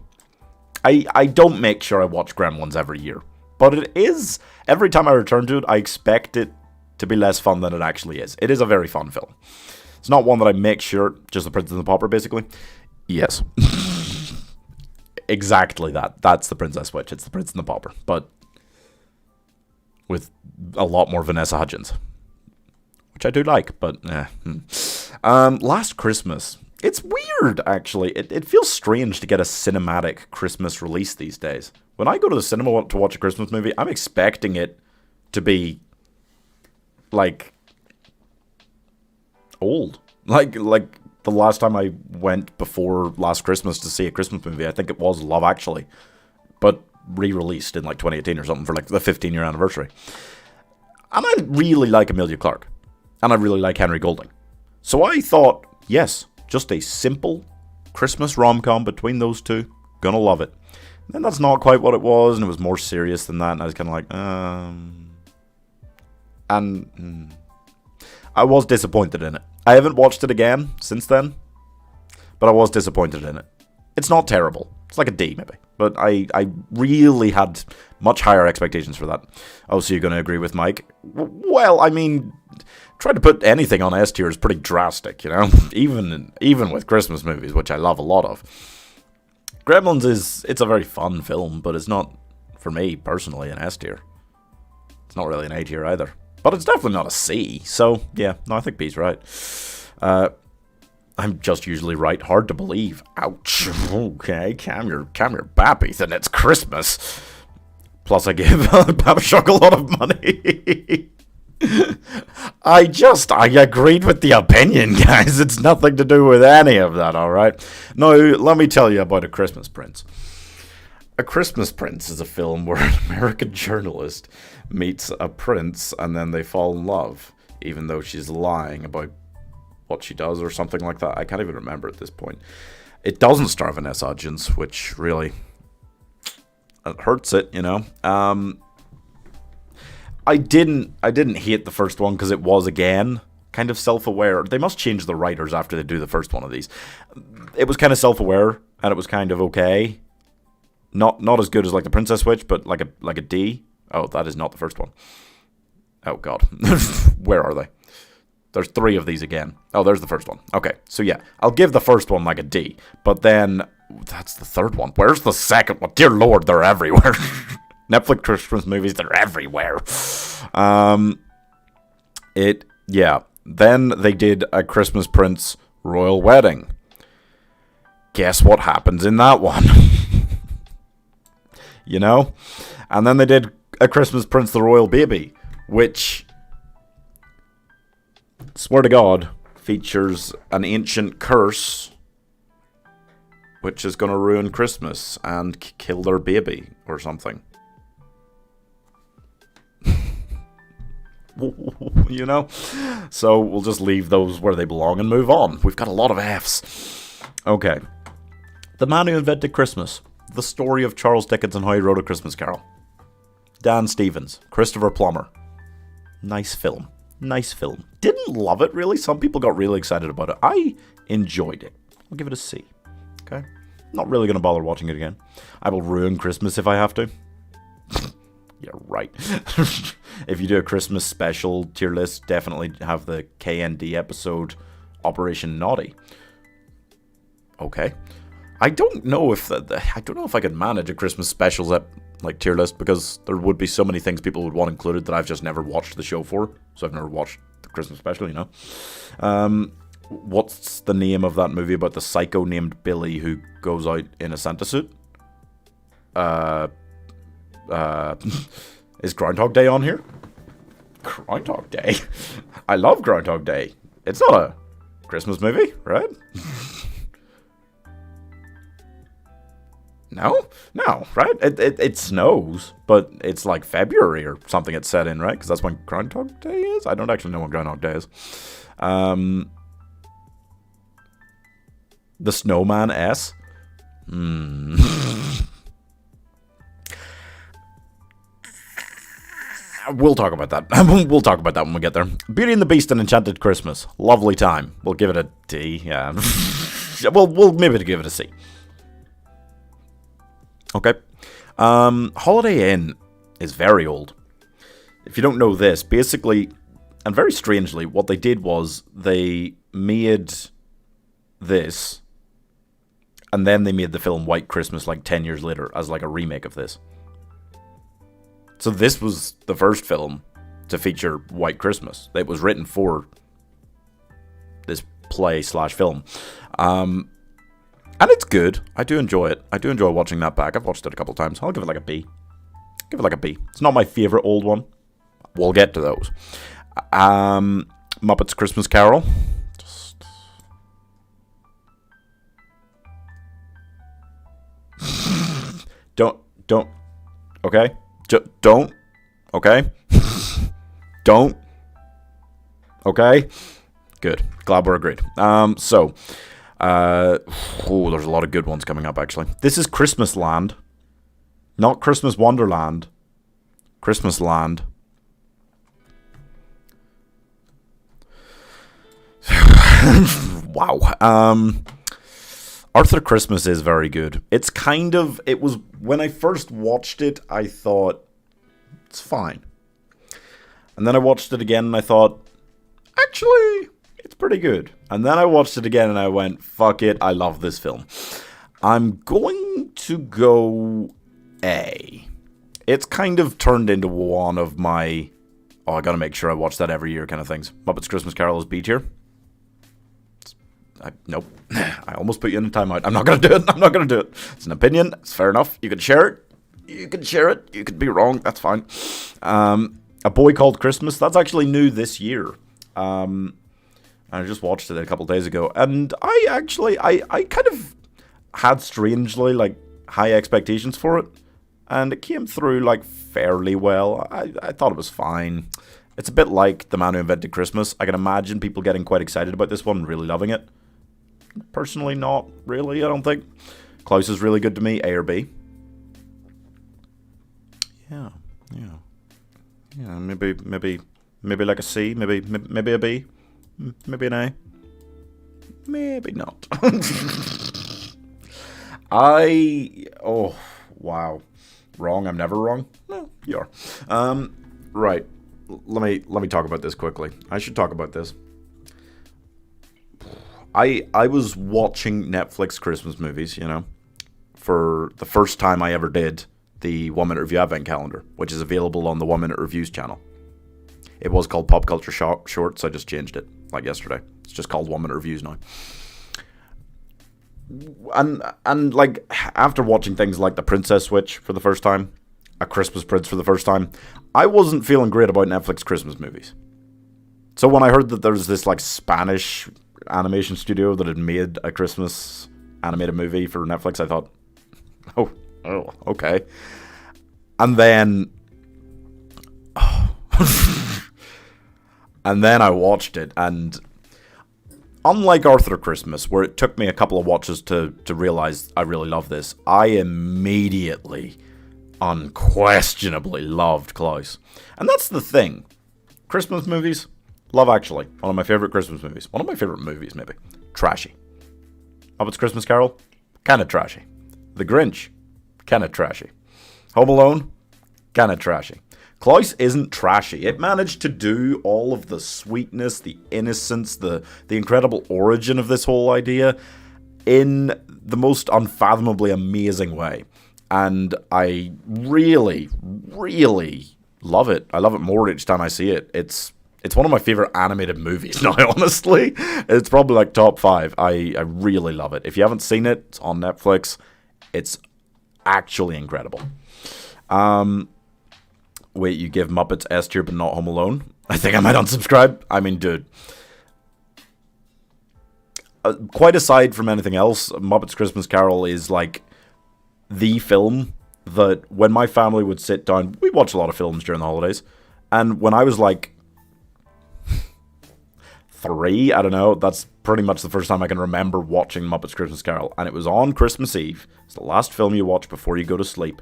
I don't make sure I watch Gremlins every year. But it is, every time I return to it, I expect it to be less fun than it actually is. It is a very fun film. It's not one that I make sure, just the Prince and the Pauper, basically. Yes. Exactly that. That's the Princess Switch. It's the Prince and the Pauper. But with a lot more Vanessa Hudgens. Which I do like, but Last Christmas. It's weird, actually. It feels strange to get a cinematic Christmas release these days. When I go to the cinema to watch a Christmas movie, I'm expecting it to be, like, old. Like the last time I went before last Christmas to see a Christmas movie, I think it was Love Actually. But re-released in, like, 2018 or something for, like, the 15-year anniversary. And I really like Emilia Clarke. And I really like Henry Golding. So I thought, yes, just a simple Christmas rom-com between those two. Gonna love it. And that's not quite what it was, and it was more serious than that, and I was kind of like, I was disappointed in it. I haven't watched it again since then, but I was disappointed in it. It's not terrible. It's like a D, maybe. But I really had much higher expectations for that. Oh, so you're going to agree with Mike? Well, I mean, trying to put anything on S tier is pretty drastic, you know? Even with Christmas movies, which I love a lot of. Gremlins it's a very fun film, but it's not, for me, personally, an S tier. It's not really an A tier either. But it's definitely not a C, so, yeah, no, I think B's right. I'm just usually right. Hard to believe. Ouch. Okay, calm your babbies, and it's Christmas. Plus, I give Babashock a lot of money. I agreed with the opinion, guys. It's nothing to do with any of that, alright? Now, let me tell you about A Christmas Prince. A Christmas Prince is a film where an American journalist meets a prince and then they fall in love, even though she's lying about what she does or something like that. I can't even remember at this point. It doesn't star Vanessa Hudgens, which really hurts it, you know. I didn't hate the first one because it was, again, kind of self-aware. They must change the writers after they do the first one of these. It was kind of self-aware, and it was kind of okay. Not as good as, like, the Princess Switch, but like a D. Oh, that is not the first one. Oh, God. Where are they? There's 3 of these again. Oh, there's the first one. Okay, so yeah, I'll give the first one like a D. But then, that's the third one. Where's the second one? Dear Lord, they're everywhere. Netflix Christmas movies, they're everywhere. Then they did A Christmas Prince Royal Wedding. Guess what happens in that one? You know? And then they did A Christmas Prince the Royal Baby, which, swear to God, features an ancient curse which is going to ruin Christmas and kill their baby or something. You know? So we'll just leave those where they belong and move on. We've got a lot of Fs. Okay. The Man Who Invented Christmas. The story of Charles Dickens and how he wrote A Christmas Carol. Dan Stevens. Christopher Plummer. Nice film. Nice film. Didn't love it, really. Some people got really excited about it. I enjoyed it. I'll give it a C. Okay. Not really going to bother watching it again. I will ruin Christmas if I have to. Yeah, right. If you do a Christmas special tier list, definitely have the KND episode Operation Naughty. Okay. I don't know if I could manage a Christmas specials tier list, because there would be so many things people would want included that I've just never watched the show for. So I've never watched the Christmas special, you know. What's the name of that movie about the psycho named Billy who goes out in a Santa suit? Is Groundhog Day on here? Groundhog Day? I love Groundhog Day. It's not a Christmas movie, right? No, right? It snows, but it's like February or something it's set in, right? Because that's when Groundhog Day is? I don't actually know when Groundhog Day is. The Snowman S? We'll talk about that. We'll talk about that when we get there. Beauty and the Beast and Enchanted Christmas. Lovely time. We'll give it a D. Yeah. we'll maybe give it a C. Okay. Holiday Inn is very old. If you don't know this, basically, and very strangely, what they did was they made this, and then they made the film White Christmas 10 years later as a remake of this. So this was the first film to feature White Christmas. It was written for this play/film. And it's good. I do enjoy it. I do enjoy watching that back. I've watched it a couple times. I'll give it a B. Give it a B. It's not my favourite old one. We'll get to those. Muppets Christmas Carol. Don't. Okay? Don't. Okay? Don't. Okay? Good. Glad we're agreed. There's a lot of good ones coming up, actually. This is Christmas Land. Not Christmas Wonderland. Christmas Land. Wow. Arthur Christmas is very good. It was, when I first watched it, I thought, it's fine. And then I watched it again and I thought, actually, it's pretty good. And then I watched it again and I went, fuck it, I love this film. I'm going to go A. It's kind of turned into one of my, I gotta make sure I watch that every year kind of things. Muppets Christmas Carol is B tier. Nope. I almost put you in a timeout. I'm not going to do it. It's an opinion. It's fair enough. You can share it. You could be wrong. That's fine. A Boy Called Christmas. That's actually new this year. I just watched it a couple days ago. And I kind of had strangely, high expectations for it. And it came through, fairly well. I thought it was fine. It's a bit like The Man Who Invented Christmas. I can imagine people getting quite excited about this one and really loving it. Personally, not really, I don't think. Klaus is really good to me. A or B? Yeah. Maybe like a C. Maybe a B. Maybe an A. Maybe not. Wow. Wrong. I'm never wrong. No, you are. Right. Let me talk about this quickly. I should talk about this. I was watching Netflix Christmas movies, for the first time I ever did the 1 Minute Review Advent Calendar, which is available on the 1 Minute Reviews channel. It was called Pop Culture Shorts, I just changed it, yesterday. It's just called 1 Minute Reviews now. And after watching things like The Princess Switch for the first time, A Christmas Prince for the first time, I wasn't feeling great about Netflix Christmas movies. So when I heard that there's this Spanish animation studio that had made a Christmas animated movie for Netflix, I thought, oh, okay. And then and then I watched it, and unlike Arthur Christmas, where it took me a couple of watches to realize I really love this, I immediately, unquestionably loved Klaus. And that's the thing. Christmas movies, Love Actually, one of my favorite Christmas movies. One of my favorite movies, maybe. Trashy. Muppets Christmas Carol, kind of trashy. The Grinch, kind of trashy. Home Alone, kind of trashy. Klaus isn't trashy. It managed to do all of the sweetness, the innocence, the incredible origin of this whole idea in the most unfathomably amazing way. And I really, really love it. I love it more each time I see it. It's one of my favorite animated movies now, honestly. It's probably like top 5. I really love it. If you haven't seen it, it's on Netflix. It's actually incredible. Wait, you give Muppets S tier but not Home Alone? I think I might unsubscribe. I mean, dude. Quite aside from anything else, Muppets Christmas Carol is like the film that when my family would sit down, we watch a lot of films during the holidays. And when I was like 3, I don't know, that's pretty much the first time I can remember watching Muppets Christmas Carol. And it was on Christmas Eve. It's the last film you watch before you go to sleep.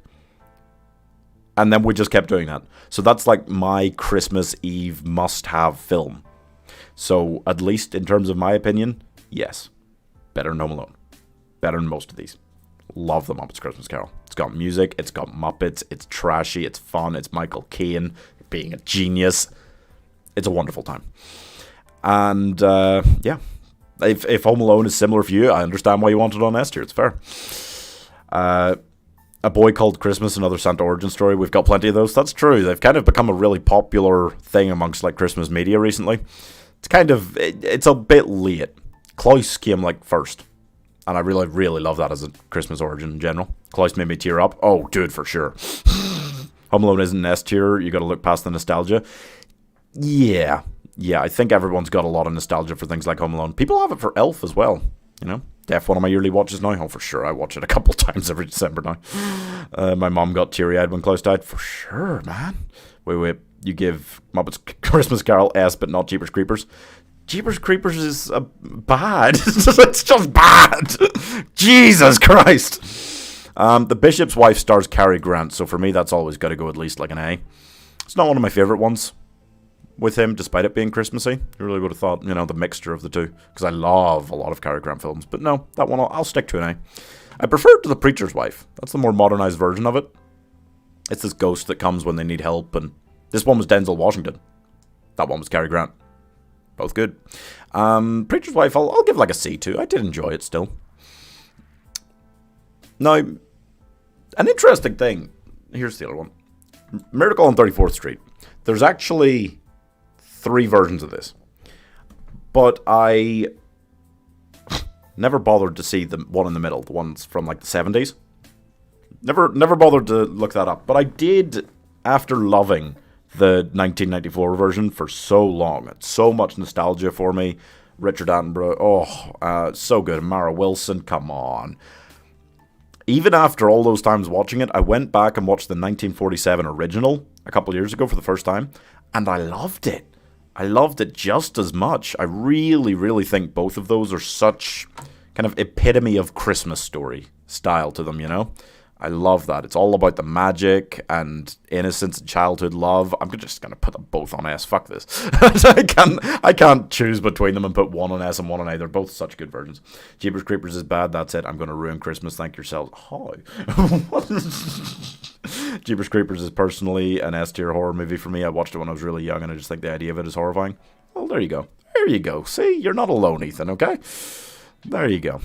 And then we just kept doing that. So that's like my Christmas Eve must-have film. So at least in terms of my opinion, yes. Better than Home Alone. Better than most of these. Love the Muppets Christmas Carol. It's got music, it's got Muppets, it's trashy, it's fun, it's Michael Caine being a genius. It's a wonderful time. And yeah, if Home Alone is similar for you, I understand why you want it on S tier. It's fair. A Boy Called Christmas, another Santa origin story. We've got plenty of those. That's true. They've kind of become a really popular thing amongst like Christmas media recently. It's kind of, it's a bit late. Klaus came like first. And I really, really love that as a Christmas origin in general. Klaus made me tear up. Oh, dude, for sure. Home Alone isn't S tier. You got to look past the nostalgia. Yeah, I think everyone's got a lot of nostalgia for things like Home Alone. People have it for Elf as well, you know. Def one of my yearly watches now. Oh, for sure. I watch it a couple times every December now. My mom got teary-eyed when Klaus died. For sure, man. Wait. You give Muppets Christmas Carol S, but not Jeepers Creepers. Jeepers Creepers is bad. It's just bad. Jesus Christ. The Bishop's Wife stars Cary Grant, so for me that's always got to go at least like an A. It's not one of my favorite ones with him, despite it being Christmassy. You really would have thought, you know, the mixture of the two, because I love a lot of Cary Grant films. But no, that one I'll stick to an A. I prefer it to The Preacher's Wife. That's the more modernized version of it. It's this ghost that comes when they need help, and this one was Denzel Washington. That one was Cary Grant. Both good. Preacher's Wife, I'll give like a C too. I did enjoy it still. Now, an interesting thing. Here's the other one. Miracle on 34th Street. There's actually 3 versions of this. But I never bothered to see the one in the middle. The ones from like the 70s. Never bothered to look that up. But I did, after loving the 1994 version for so long. It's so much nostalgia for me. Richard Attenborough, so good. Mara Wilson, come on. Even after all those times watching it, I went back and watched the 1947 original a couple years ago for the first time, and I loved it. I loved it just as much. I really, really think both of those are such kind of epitome of Christmas story style to them, you know? I love that. It's all about the magic and innocence and childhood love. I'm just going to put them both on S. Fuck this. I can't choose between them and put one on S and one on A. They're both such good versions. Jeepers Creepers is bad. That's it. I'm going to ruin Christmas. Thank yourselves. How? Jeepers Creepers is personally an S tier horror movie for me. I watched it when I was really young and I just think the idea of it is horrifying. Well, there you go. There you go. See, you're not alone, Ethan, okay? There you go.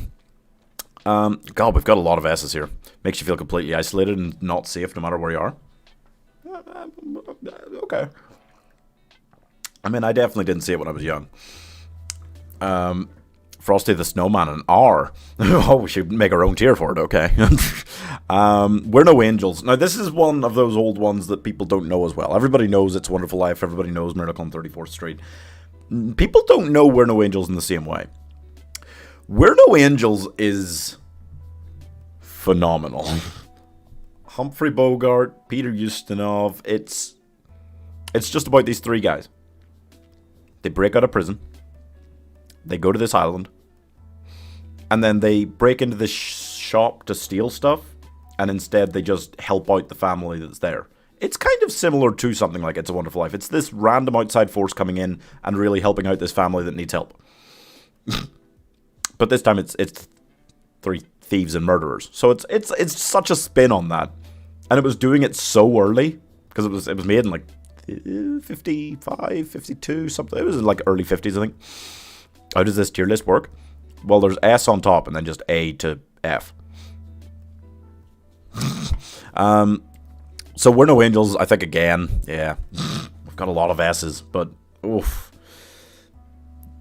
God, we've got a lot of S's here. Makes you feel completely isolated and not safe no matter where you are. Okay. I mean, I definitely didn't see it when I was young. Frosty the Snowman, an R. Oh, we should make our own tier for it, okay. We're No Angels. Now, this is one of those old ones that people don't know as well. Everybody knows It's a Wonderful Life. Everybody knows Miracle on 34th Street. People don't know We're No Angels in the same way. We're No Angels is phenomenal. Humphrey Bogart, Peter Ustinov. It's just about these 3 guys. They break out of prison. They go to this island. And then they break into this shop to steal stuff. And instead they just help out the family that's there. It's kind of similar to something like It's a Wonderful Life. It's this random outside force coming in and really helping out this family that needs help. But this time it's thieves and murderers. So it's such a spin on that, and it was doing it so early because it was made in like 55, 52, something. It was in like early 50s, I think. How does this tier list work? Well, there's S on top and then just A to F. So We're No Angels, I think again, yeah, we've got a lot of S's, but oof.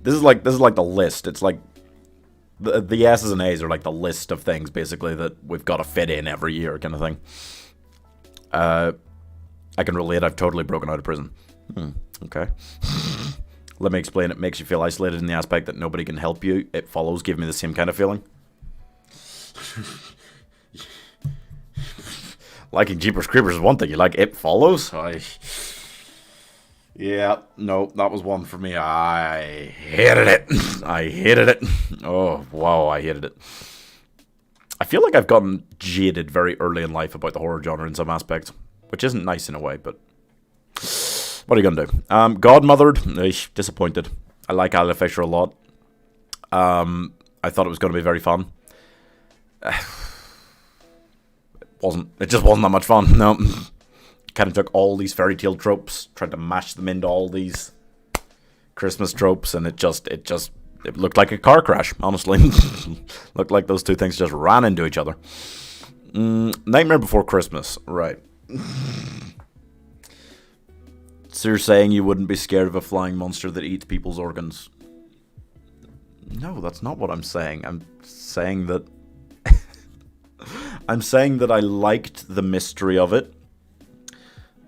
This is like the list. It's like the S's and A's are like the list of things basically that we've got to fit in every year, kind of thing. I can relate. I've totally broken out of prison. Okay. Let me explain. It makes you feel isolated in the aspect that nobody can help you. It Follows give me the same kind of feeling. Liking Jeepers Creepers is one thing. You like It Follows? Yeah, no, that was one for me. I hated it. I hated it. Oh, wow, I hated it. I feel like I've gotten jaded very early in life about the horror genre in some aspects, which isn't nice in a way, but what are you going to do? Godmothered, disappointed. I like Isla Fisher a lot. I thought it was going to be very fun. It just wasn't that much fun, no. Kind of took all these fairy tale tropes, tried to mash them into all these Christmas tropes, and it looked like a car crash, honestly. Looked like those two things just ran into each other. Nightmare Before Christmas, right. So you're saying you wouldn't be scared of a flying monster that eats people's organs? No, that's not what I'm saying. I'm saying that I liked the mystery of it.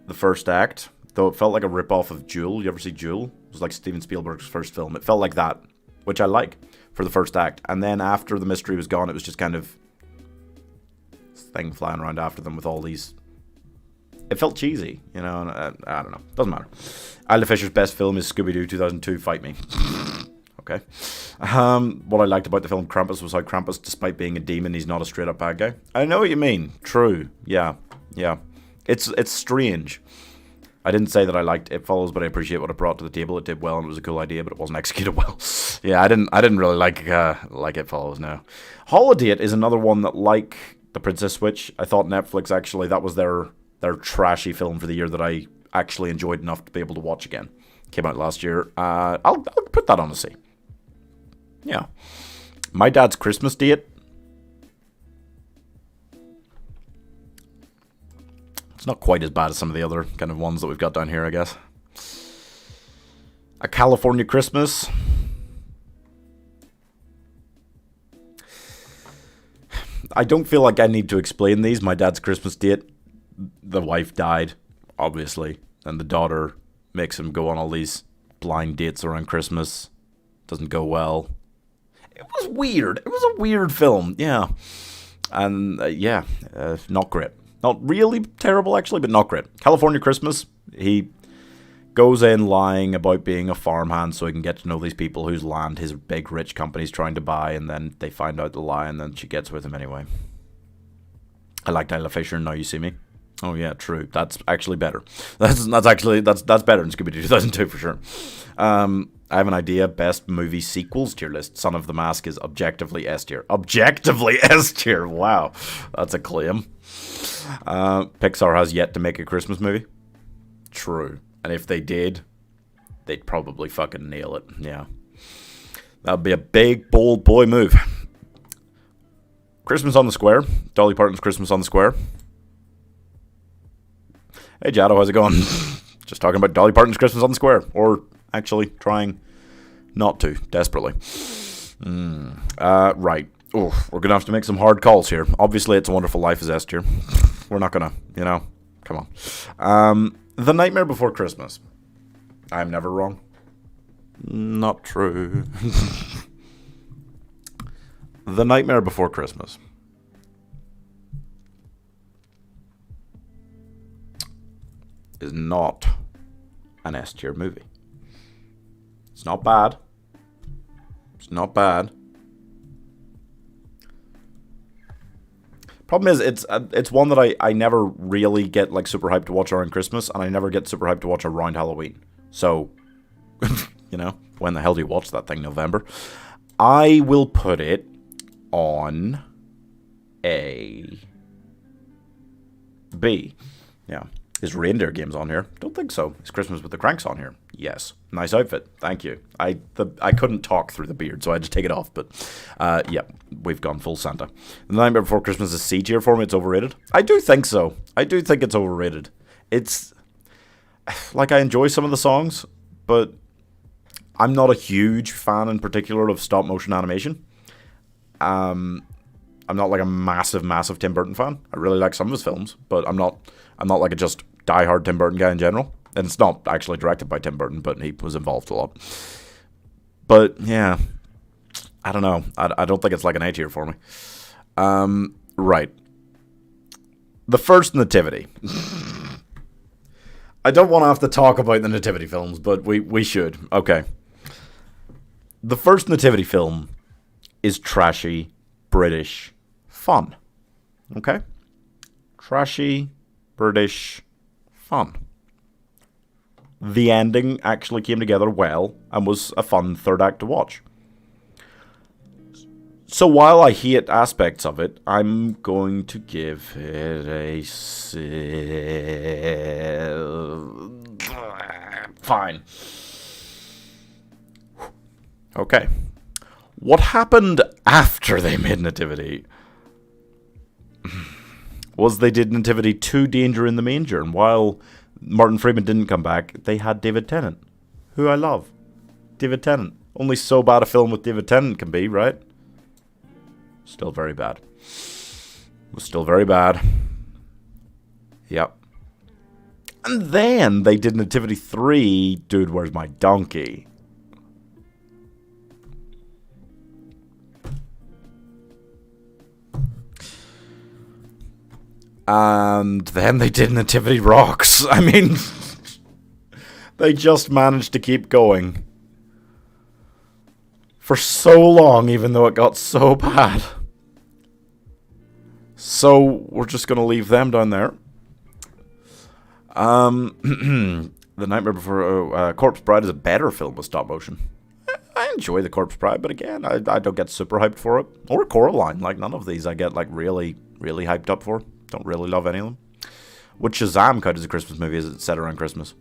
The first act, though it felt like a rip-off of Jewel. You ever see Jewel? It was like Steven Spielberg's first film. It felt like that, which I like for the first act. And then after the mystery was gone, it was just kind of this thing flying around after them with all these... It felt cheesy, you know, and I don't know. Doesn't matter. Isla Fisher's best film is Scooby-Doo 2002, Fight Me. Okay. What I liked about the film Krampus was how Krampus, despite being a demon, he's not a straight-up bad guy. I know what you mean. True. Yeah. It's strange. I didn't say that I liked It Follows, but I appreciate what it brought to the table. It did well, and it was a cool idea, but it wasn't executed well. Yeah, I didn't really like It Follows. No. Holiday is another one that, like The Princess Switch, I thought Netflix actually that was their trashy film for the year that I actually enjoyed enough to be able to watch again. Came out last year. I'll put that on a C. Yeah. My Dad's Christmas Date. It's not quite as bad as some of the other kind of ones that we've got down here, I guess. A California Christmas. I don't feel like I need to explain these. My Dad's Christmas Date. The wife died, obviously. And the daughter makes him go on all these blind dates around Christmas. Doesn't go well. It was weird. It was a weird film, yeah. And, not great. Not really terrible, actually, but not great. California Christmas, he goes in lying about being a farmhand so he can get to know these people whose land his big rich company's trying to buy, and then they find out the lie, and then she gets with him anyway. I liked Isla Fisher and Now You See Me. Oh yeah, true. That's actually better. That's better than Scooby-Doo 2002 for sure. I have an idea. Best movie sequels tier list. Son of the Mask is objectively S tier. Objectively S tier. Wow, that's a claim. Pixar has yet to make a Christmas movie. True. And if they did, they'd probably fucking nail it. Yeah. That'd be a big, bold boy move. Christmas on the Square. Dolly Parton's Christmas on the Square. Hey, Jado, how's it going? Just talking about Dolly Parton's Christmas on the Square. Or actually trying not to, desperately. Right. Oh, we're going to have to make some hard calls here. Obviously, It's a Wonderful Life is S tier. We're not going to, come on. The Nightmare Before Christmas. I'm never wrong. Not true. The Nightmare Before Christmas. Is not an S tier movie. It's not bad. It's not bad. Problem is, it's one that I never really get like super hyped to watch around Christmas, and I never get super hyped to watch around Halloween. So, when the hell do you watch that thing? November? I will put it on A. B. Yeah. Is Reindeer Games on here? Don't think so. Is Christmas with the Cranks on here? Yes. Nice outfit. Thank you. I couldn't talk through the beard, so I had to take it off. But, yeah, we've gone full Santa. The Nightmare Before Christmas is C tier for me. It's overrated. I do think so. I do think it's overrated. It's, like, I enjoy some of the songs, but I'm not a huge fan in particular of stop motion animation. I'm not like a massive Tim Burton fan. I really like some of his films, but I'm not like a just diehard Tim Burton guy in general. And it's not actually directed by Tim Burton, but he was involved a lot. But yeah, I don't know. I don't think it's like an A tier for me. Right. The first Nativity. I don't want to have to talk about the Nativity films, but we should. Okay. The first Nativity film is trashy, British fun. Okay? Trashy, British fun. The ending actually came together well and was a fun third act to watch. So while I hate aspects of it, I'm going to give it a fine. Okay. What happened after they made Nativity was they did Nativity 2 Danger in the Manger, and while Martin Freeman didn't come back, they had David Tennant, who I love. David Tennant. Only so bad a film with David Tennant can be, right? Still very bad. Was still very bad. Yep. And then they did Nativity 3, Dude, Where's My Donkey? And then they did Nativity Rocks. I mean, they just managed to keep going for so long, even though it got so bad. So we're just going to leave them down there. The Nightmare Before Corpse Bride is a better film with stop motion. I enjoy The Corpse Bride, but again, I don't get super hyped for it. Or Coraline, like none of these I get like really hyped up for. Don't really love any of them. Would Shazam count as a Christmas movie as it's set around Christmas?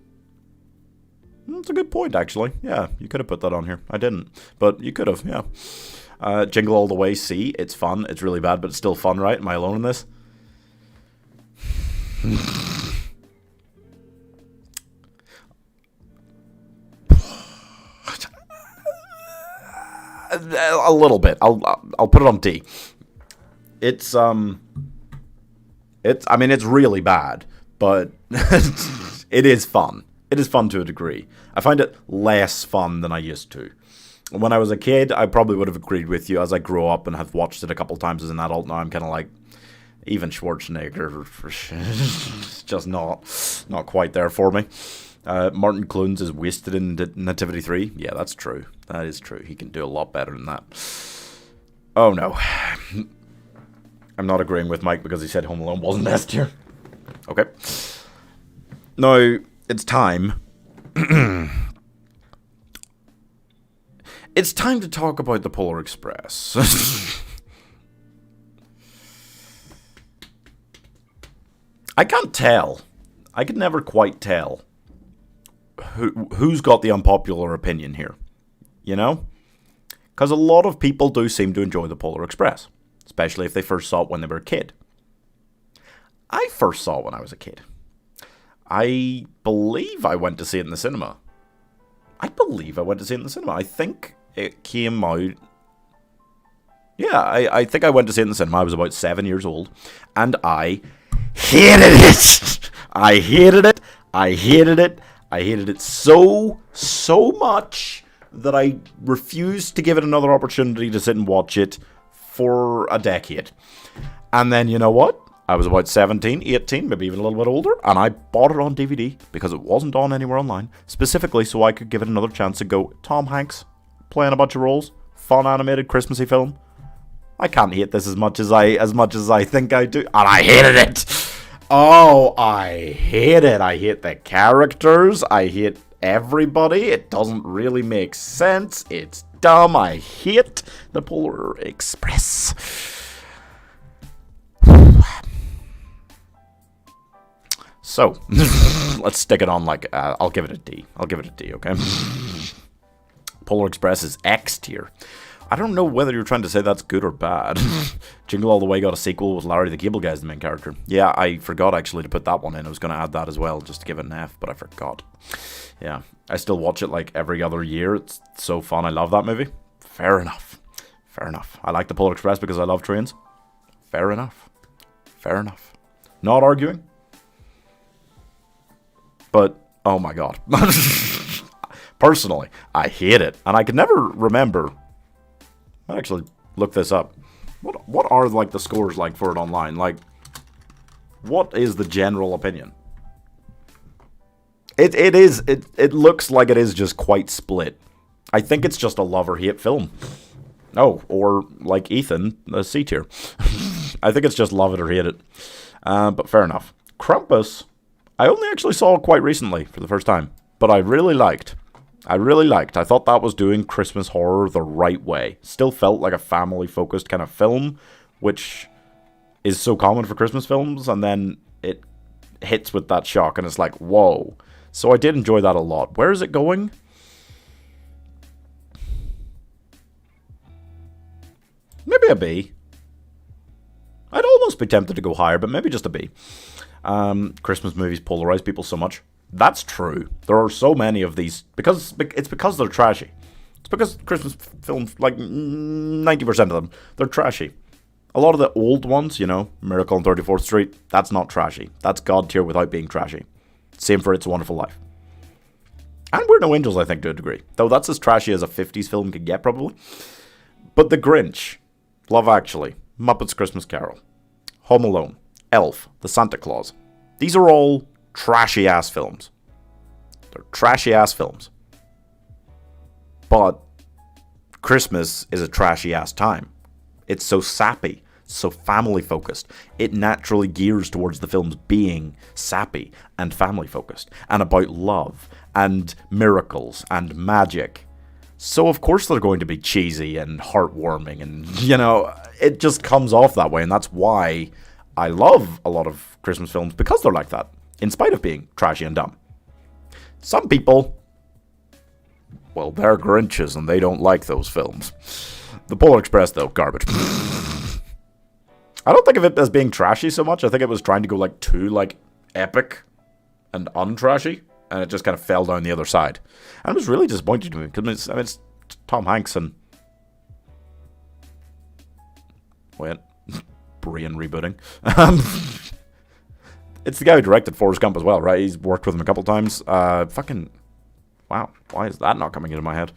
That's a good point, actually. Yeah, you could have put that on here. I didn't. But you could have, yeah. Jingle All the Way, C. It's fun. It's really bad, but it's still fun, right? Am I alone in this? A little bit. I'll put it on D. It's it's really bad, but it is fun. It is fun to a degree. I find it less fun than I used to. When I was a kid, I probably would have agreed with you. As I grow up and have watched it a couple times as an adult, now I'm kind of like, even Schwarzenegger, just not quite there for me. Martin Clunes is wasted in Nativity 3. Yeah, that's true. That is true. He can do a lot better than that. Oh, no. I'm not agreeing with Mike because he said Home Alone wasn't S tier. Okay. Now, it's time. It's time to talk about the Polar Express. I can't tell. I can never quite tell who's got the unpopular opinion here. You know? Because a lot of people do seem to enjoy the Polar Express. Especially if they first saw it when they were a kid. I first saw it when I was a kid. I believe I went to see it in the cinema. I think it came out... Yeah, I think I went to see it in the cinema. I was about 7 years old. And I hated it! I hated it so much that I refused to give it another opportunity to sit and watch it for a decade. And then, you know what? I was about 17, 18, maybe even a little bit older, and I bought it on DVD because it wasn't on anywhere online, specifically so I could give it another chance to go. Tom Hanks playing a bunch of roles, fun animated Christmassy film. I can't hate this as much as I think I do, and I hated it. Oh, I hate it. I hate the characters. I hate everybody. It doesn't really make sense. It's dumb. I hate the Polar Express. So, let's stick it on like, I'll give it a D. I'll give it a D, okay? Polar Express is X tier. I don't know whether you're trying to say that's good or bad. Jingle All the Way got a sequel with Larry the Cable Guy as the main character. Yeah, I forgot actually to put that one in. I was going to add that as well, just to give it an F, but I forgot. Yeah, I still watch it like every other year. It's so fun. I love that movie. Fair enough. Fair enough. I like the Polar Express because I love trains. Fair enough. Fair enough. Not arguing. But, oh my god. Personally, I hate it. And I could never remember. I actually look this up. What are like the scores like for it online? Like, what is the general opinion? It looks like it is just quite split. I think it's just a love or hate film. Oh, or like Ethan, the C tier. I think it's just love it or hate it. But fair enough. Krampus, I only actually saw quite recently for the first time, but I really liked. I thought that was doing Christmas horror the right way. Still felt like a family-focused kind of film, which is so common for Christmas films, and then it hits with that shock, and it's like, whoa. So I did enjoy that a lot. Where is it going? Maybe a B. I'd almost be tempted to go higher, but maybe just a B. Christmas movies polarize people so much. That's true. There are so many of these because they're trashy. It's because Christmas films, like 90% of them, they're trashy. A lot of the old ones, you know, Miracle on 34th Street, that's not trashy. That's God tier without being trashy. Same for It's a Wonderful Life. And We're No Angels, I think, to a degree. Though that's as trashy as a 50s film could get, probably. But The Grinch, Love Actually, Muppets Christmas Carol, Home Alone, Elf, The Santa Claus. These are all trashy-ass films. They're trashy-ass films. But Christmas is a trashy-ass time. It's so sappy, so family-focused. It naturally gears towards the films being sappy and family-focused, and about love, and miracles, and magic. So of course they're going to be cheesy and heartwarming, and, you know, it just comes off that way, and that's why I love a lot of Christmas films, because they're like that, in spite of being trashy and dumb. Some people, well, they're Grinches, and they don't like those films. The Polar Express, though, garbage. I don't think of it as being trashy so much. I think it was trying to go, like, too, like, epic and untrashy, and it just kind of fell down the other side. And it was really disappointing to me, because it's Tom Hanks and... Wait. Brain rebooting. It's the guy who directed Forrest Gump as well, right? He's worked with him a couple times. Fucking... Wow, why is that not coming into my head?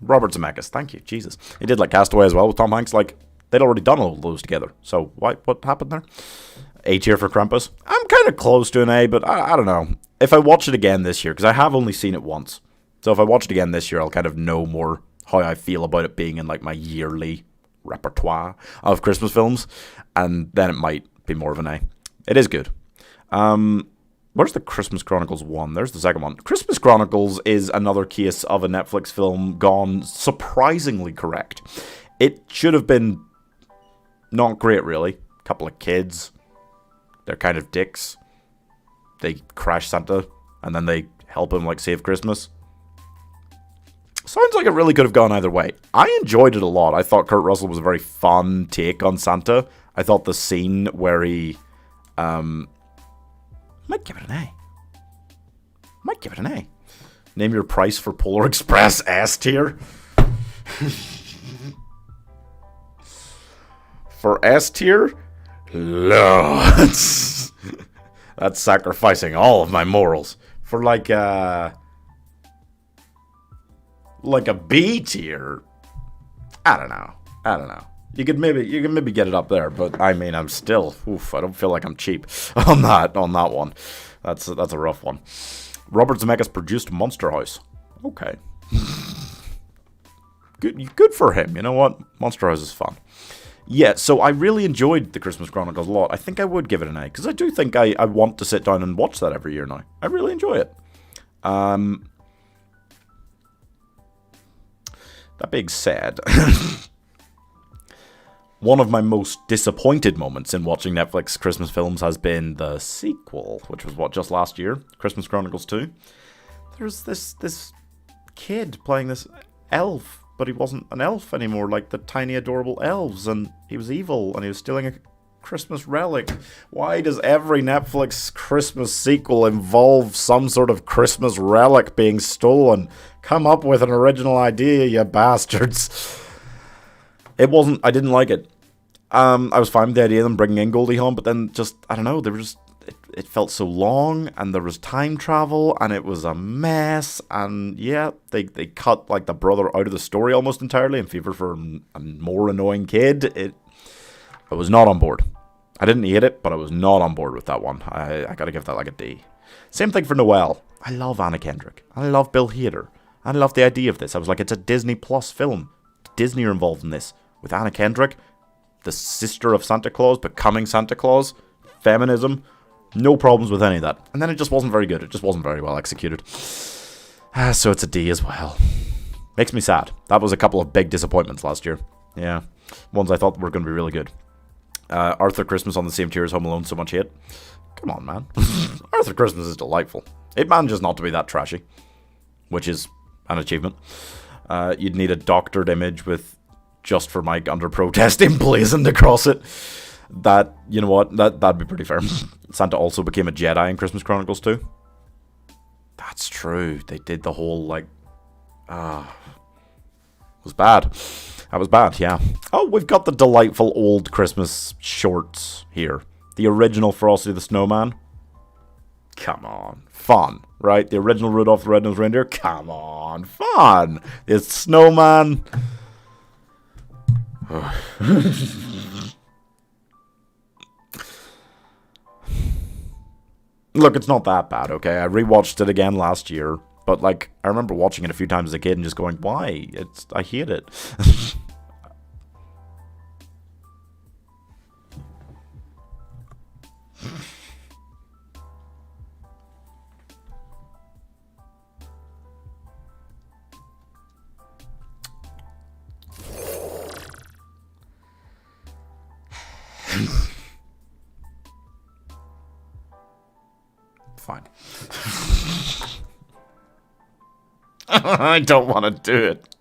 Robert Zemeckis, thank you, Jesus. He did, like, Castaway as well with Tom Hanks. Like, they'd already done all of those together. So, what happened there? A tier for Krampus. I'm kind of close to an A, but I don't know. If I watch it again this year, because I have only seen it once. So if I watch it again this year, I'll kind of know more how I feel about it being in, like, my yearly repertoire of Christmas films. And then it might be more of an A. It is good. Where's the Christmas Chronicles one? There's the second one. Christmas Chronicles is another case of a Netflix film gone surprisingly correct. It should have been not great, really. A couple of kids. They're kind of dicks. They crash Santa, and then they help him, like, save Christmas. Sounds like it really could have gone either way. I enjoyed it a lot. I thought Kurt Russell was a very fun take on Santa. I thought the scene where he... might give it an A. Might give it an A. Name your price for Polar Express, S tier. For S tier? Loads. That's sacrificing all of my morals. For like a B tier. I don't know. You could maybe get it up there, but I mean, I'm still, I don't feel like I'm cheap on that one. That's a rough one. Robert Zemeckis produced Monster House. Okay. Good for him. You know what? Monster House is fun. Yeah, so I really enjoyed the Christmas Chronicles a lot. I think I would give it an A, because I do think I want to sit down and watch that every year now. I really enjoy it. That being said... One of my most disappointed moments in watching Netflix Christmas films has been the sequel, which was just last year, Christmas Chronicles 2. There's this kid playing this elf, but he wasn't an elf anymore, like the tiny adorable elves, and he was evil, and he was stealing a Christmas relic. Why does every Netflix Christmas sequel involve some sort of Christmas relic being stolen? Come up with an original idea, you bastards. I didn't like it. I was fine with the idea of them bringing in Goldie Hawn, but then I don't know, it felt so long, and there was time travel, and it was a mess, and yeah, they cut, like, the brother out of the story almost entirely in favor for a more annoying kid. I was not on board. I didn't hate it, but I was not on board with that one. I gotta give that, like, a D. Same thing for Noelle. I love Anna Kendrick. I love Bill Hader. I love the idea of this. I was like, it's a Disney Plus film. Disney are involved in this. With Anna Kendrick, the sister of Santa Claus, becoming Santa Claus, feminism, no problems with any of that. And then it just wasn't very good. It just wasn't very well executed. So it's a D as well. Makes me sad. That was a couple of big disappointments last year. Yeah. Ones I thought were going to be really good. Arthur Christmas on the same tier as Home Alone, so much hate. Come on, man. Arthur Christmas is delightful. It manages not to be that trashy, which is an achievement. You'd need a doctored image with Just for Mike under protest emblazoned across it. That, you know what, that'd be pretty fair. Santa also became a Jedi in Christmas Chronicles 2. That's true. They did the whole, like, it was bad. That was bad, yeah. Oh, we've got the delightful old Christmas shorts here. The original Frosty the Snowman. Come on. Fun, right? The original Rudolph the Red-Nosed Reindeer. Come on. Fun. It's Snowman. Look, it's not that bad, okay? I rewatched it again last year, but, like, I remember watching it a few times as a kid and just going, why? I hate it. Fine. I don't want to do it.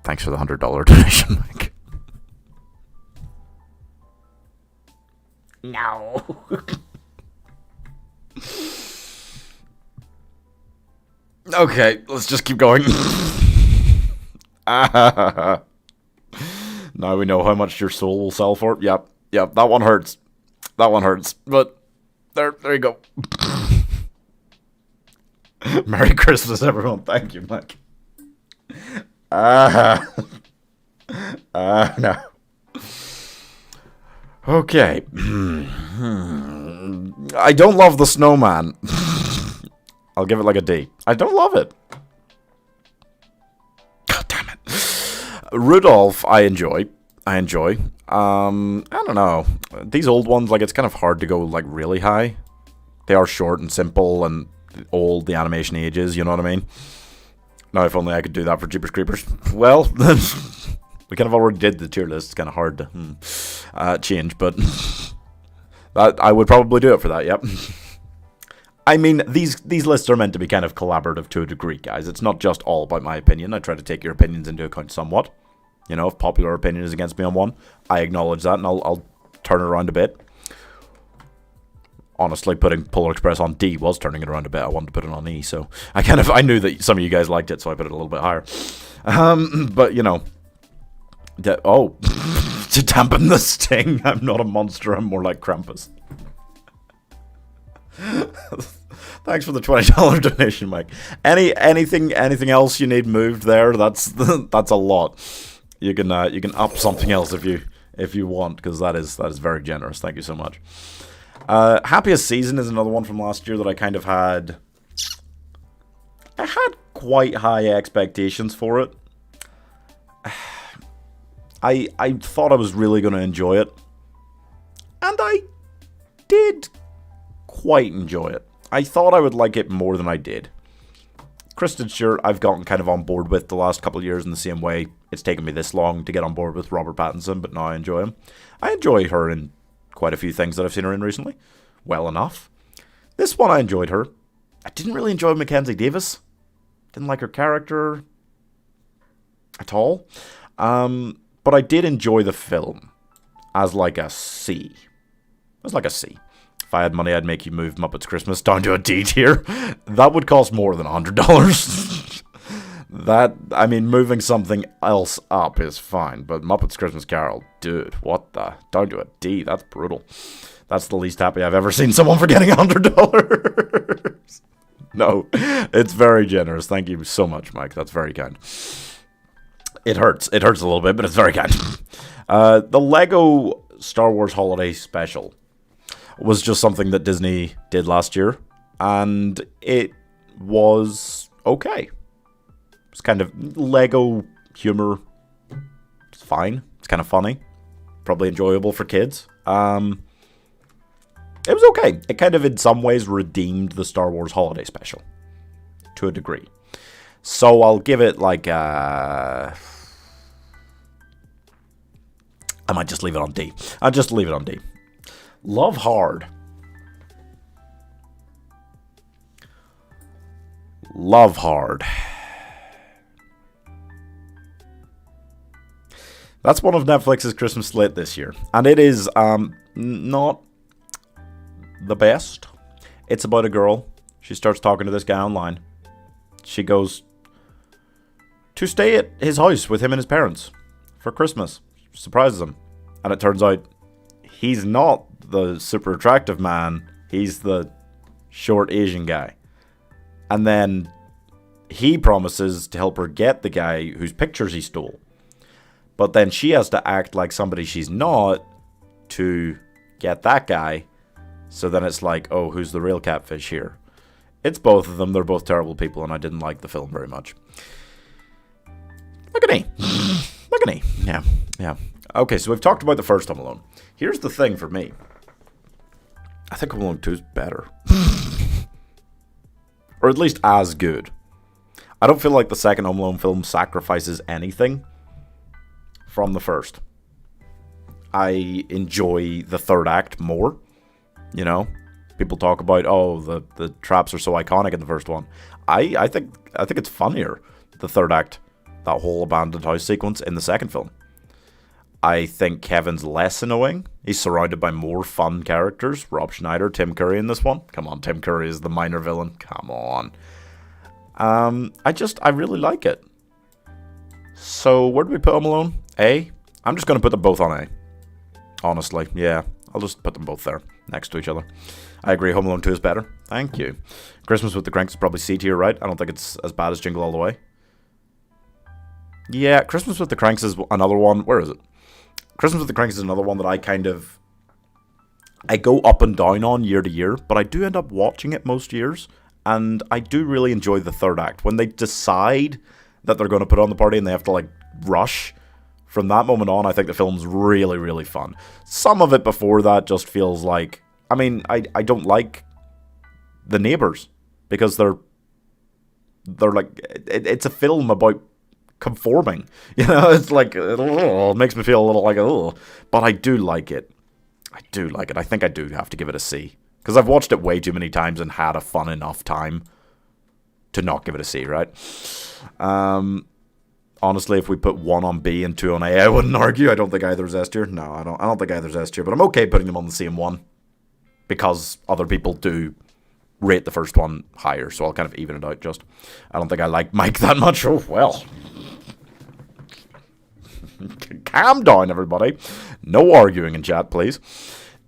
Thanks for the $100 donation, Mike. No. Okay, let's just keep going. Now we know how much your soul will sell for. Yep, that one hurts. That one hurts. But there you go. Merry Christmas, everyone. Thank you, Mike. No. Okay. I don't love the snowman. I'll give it like a D. I don't love it. God damn it. Rudolph, I enjoy. I don't know. These old ones, like, it's kind of hard to go, like, really high. They are short and simple and old, the animation ages, you know what I mean? Now, if only I could do that for Jeepers Creepers. Well, we kind of already did the tier list. It's kind of hard to change, but I would probably do it for that, yep. I mean, these lists are meant to be kind of collaborative to a degree, guys. It's not just all about my opinion. I try to take your opinions into account somewhat. You know, if popular opinion is against me on one, I acknowledge that, and I'll turn it around a bit. Honestly, putting Polar Express on D was turning it around a bit. I wanted to put it on E, so I knew that some of you guys liked it, so I put it a little bit higher. But, you know, to dampen the sting, I'm not a monster, I'm more like Krampus. Thanks for the $20 donation, Mike. Anything else you need moved there? That's a lot. You can up something else if you want, because that is very generous. Thank you so much. Happiest Season is another one from last year that I kind of had. I had quite high expectations for it. I thought I was really going to enjoy it, and I did quite enjoy it. I thought I would like it more than I did. Kristen Stewart, I've gotten kind of on board with the last couple of years in the same way it's taken me this long to get on board with Robert Pattinson, but now I enjoy him. I enjoy her in quite a few things that I've seen her in recently. Well enough. This one I enjoyed her. I didn't really enjoy Mackenzie Davis. Didn't like her character at all. But I did enjoy the film as like a C. It was like a C. If I had money, I'd make you move Muppets Christmas down to a D tier. That would cost more than $100. Moving something else up is fine, but Muppets Christmas Carol, dude, what the? Down to a D, that's brutal. That's the least happy I've ever seen someone for getting $100. No, it's very generous. Thank you so much, Mike. That's very kind. It hurts. It hurts a little bit, but it's very kind. The Lego Star Wars Holiday Special was just something that Disney did last year, and it was okay. It's kind of Lego humor. It's fine. It's kind of funny. Probably enjoyable for kids. It was okay. It kind of in some ways redeemed the Star Wars Holiday Special to a degree. So I'll give it like I might just leave it on D. I'll just leave it on D. Love Hard. Love Hard. That's one of Netflix's Christmas slate this year. And it is not the best. It's about a girl. She starts talking to this guy online. She goes to stay at his house with him and his parents for Christmas. Surprises him. And it turns out he's not the super attractive man. He's the short Asian guy. And then he promises to help her get the guy whose pictures he stole. But then she has to act like somebody she's not to get that guy. So then it's like, oh, who's the real catfish here? It's both of them. They're both terrible people, and I didn't like the film very much. Look at me. Look at me. Yeah. Okay, so we've talked about the first Home Alone. Here's the thing for me. I think Home Alone 2 is better. Or at least as good. I don't feel like the second Home Alone film sacrifices anything from the first. I enjoy the third act more. You know, people talk about, oh, the traps are so iconic in the first one. I think it's funnier, the third act, that whole abandoned house sequence in the second film. I think Kevin's less annoying. He's surrounded by more fun characters. Rob Schneider, Tim Curry in this one. Come on, Tim Curry is the minor villain. Come on. I really like it. So where do we put Home Alone? A? I'm just going to put them both on A. Honestly, yeah. I'll just put them both there, next to each other. I agree, Home Alone 2 is better. Thank you. Christmas with the Cranks is probably C tier, right? I don't think it's as bad as Jingle All the Way. Yeah, Christmas with the Cranks is another one. Where is it? Christmas with the Cranks is another one that I go up and down on year to year, but I do end up watching it most years, and I do really enjoy the third act. When they decide that they're going to put on the party and they have to, like, rush, from that moment on, I think the film's really, really fun. Some of it before that just feels like... I don't like the neighbours, because they're like... It's a film about conforming. You know, it's like... It makes me feel a little like... Ugh. But I do like it. I think I do have to give it a C. Because I've watched it way too many times and had a fun enough time to not give it a C, right? Honestly, if we put 1 on B and 2 on A, I wouldn't argue. I don't think either's S tier. No, I don't think either's S tier. But I'm okay putting them on the same one, because other people do rate the first one higher. So I'll kind of even it out just. I don't think I like Mike that much. Oh, well. Calm down, everybody. No arguing in chat, please.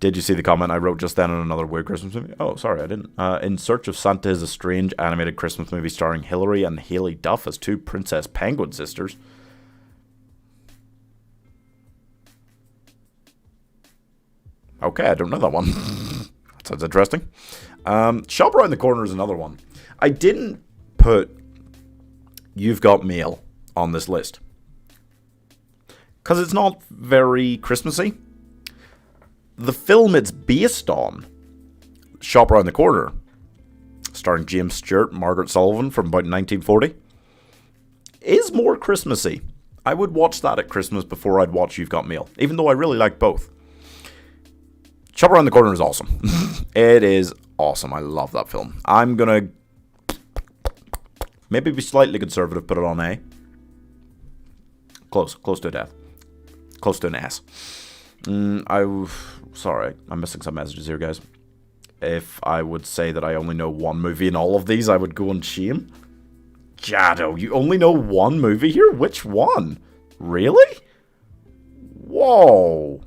Did you see the comment I wrote just then on another weird Christmas movie? Oh, sorry, I didn't. In Search of Santa is a strange animated Christmas movie starring Hilary and Haley Duff as 2 princess penguin sisters. Okay, I don't know that one. That sounds interesting. Shop Around the Corner is another one. I didn't put You've Got Mail on this list, because it's not very Christmassy. The film it's based on Shop Around the Corner, starring James Stewart and Margaret Sullivan from about 1940, is more Christmassy. I would watch that at Christmas before I'd watch You've Got Mail, even though I really like both. Shop Around the Corner is awesome. It is awesome. I love that film. I'm going to maybe be slightly conservative, put it on A. Close to a death. Close to an S. Sorry, I'm missing some messages here, guys. If I would say that I only know one movie in all of these, I would go on shame. Jado, you only know one movie here? Which one? Really? Whoa.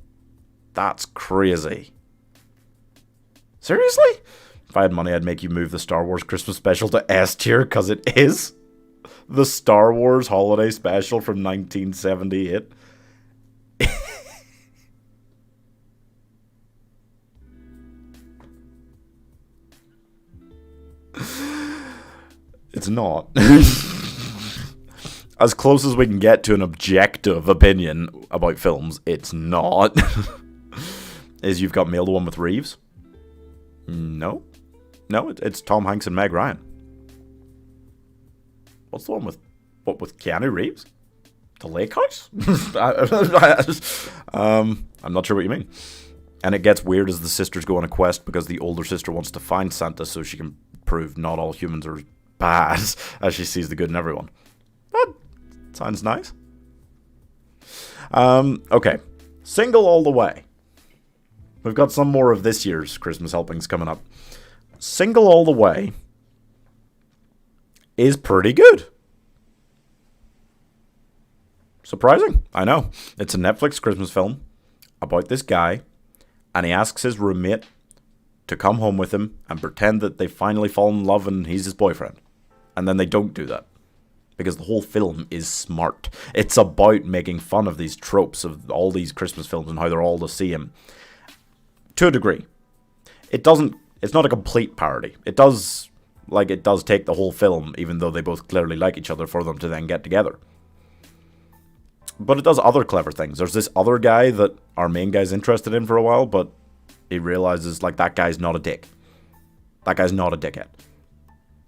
That's crazy. Seriously? If I had money, I'd make you move the Star Wars Christmas special to S tier, because it is the Star Wars holiday special from 1978. It's not. As close as we can get to an objective opinion about films, it's not. Is You've Got Mail the one with Reeves? No. No, it's Tom Hanks and Meg Ryan. What's the one with Keanu Reeves? The Lake House? I'm not sure what you mean. And it gets weird as the sisters go on a quest because the older sister wants to find Santa so she can prove not all humans are bad, as she sees the good in everyone. That sounds nice. Okay. Single All the Way. We've got some more of this year's Christmas helpings coming up. Single All the Way is pretty good. Surprising, I know. It's a Netflix Christmas film about this guy, and he asks his roommate to come home with him and pretend that they finally fall in love and he's his boyfriend. And then they don't do that. Because the whole film is smart. It's about making fun of these tropes of all these Christmas films and how they're all the same. To a degree. It's not a complete parody. It does take the whole film, even though they both clearly like each other, for them to then get together. But it does other clever things. There's this other guy that our main guy's interested in for a while, but he realizes, like, that guy's not a dick. That guy's not a dickhead.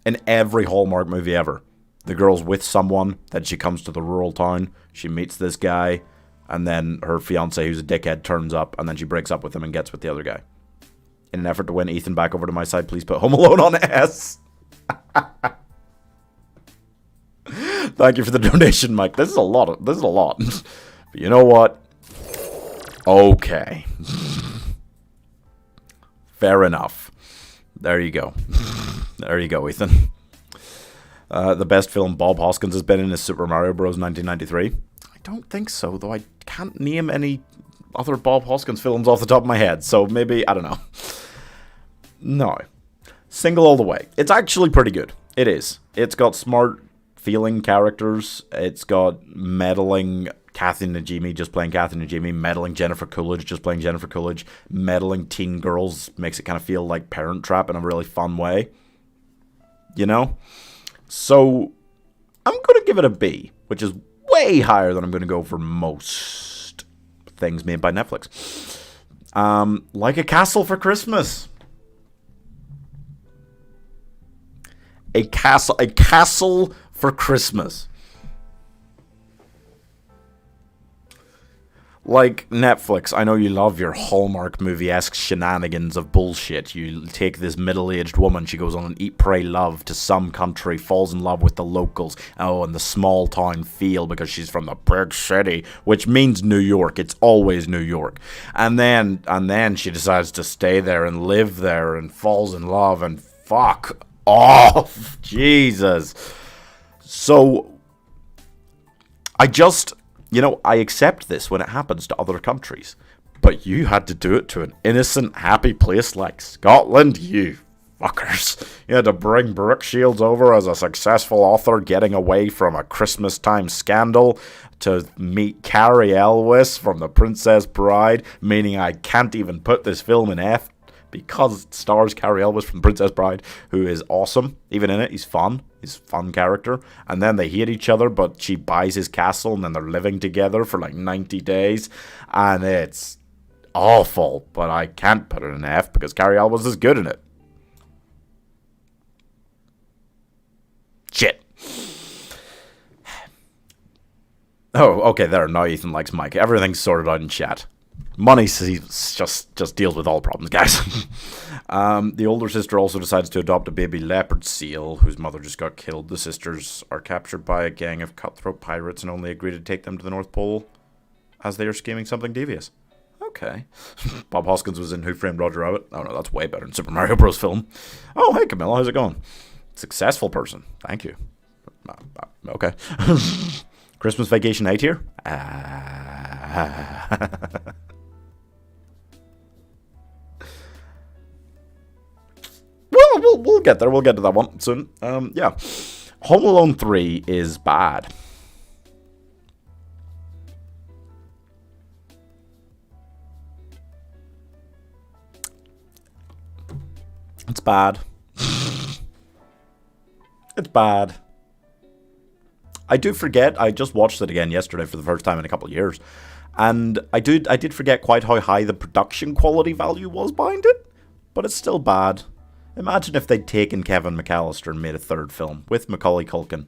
In every Hallmark movie ever, the girl's with someone, then she comes to the rural town, she meets this guy, and then her fiancé, who's a dickhead, turns up, and then she breaks up with him and gets with the other guy. In an effort to win Ethan back over to my side, please put Home Alone on S. Thank you for the donation, Mike. This is a lot. But you know what? Okay. Fair enough. There you go. There you go, Ethan. The best film Bob Hoskins has been in is Super Mario Bros. 1993. I don't think so, though. I can't name any other Bob Hoskins films off the top of my head, so maybe, I don't know. No. Single All the Way. It's actually pretty good. It is. It's got smart feeling characters. It's got meddling Kathy Najimy just playing Kathy Najimy, meddling Jennifer Coolidge just playing Jennifer Coolidge, meddling teen girls makes it kind of feel like Parent Trap in a really fun way. You know? So, I'm going to give it a B, which is way higher than I'm going to go for most things made by Netflix. Like a Castle for Christmas. A castle for Christmas. Like Netflix, I know you love your Hallmark movie-esque shenanigans of bullshit. You take this middle-aged woman, she goes on an eat, pray, love to some country, falls in love with the locals. Oh, and the small town feel because she's from the big city, which means New York. It's always New York. And then she decides to stay there and live there and falls in love and fuck off. Jesus. So, I accept this when it happens to other countries. But you had to do it to an innocent, happy place like Scotland, you fuckers. You had to bring Brooke Shields over as a successful author getting away from a Christmas time scandal to meet Carrie Elwes from The Princess Bride, meaning I can't even put this film in F because it stars Carrie Elwes from Princess Bride, who is awesome. Even in it, he's fun. He's a fun character. And then they hate each other, but she buys his castle, and then they're living together for like 90 days. And it's awful, but I can't put it in F because Carrie Elwes is good in it. Shit. Oh, okay, there. Now Ethan likes Mike. Everything's sorted out in chat. Money just deals with all problems, guys. The older sister also decides to adopt a baby leopard seal whose mother just got killed. The sisters are captured by a gang of cutthroat pirates and only agree to take them to the North Pole as they are scheming something devious. Okay. Bob Hoskins was in Who Framed Roger Rabbit. Oh no, that's way better than Super Mario Bros. Film. Oh, hey Camilla, how's it going? Successful person. Thank you. Okay. Christmas Vacation A tier? We'll get there. We'll get to that one soon. Yeah. Home Alone 3 is bad. It's bad. It's bad. I do forget. I just watched it again yesterday for the first time in a couple of years. And I did forget quite how high the production quality value was behind it. But it's still bad. Imagine if they'd taken Kevin McAllister and made a third film with Macaulay Culkin.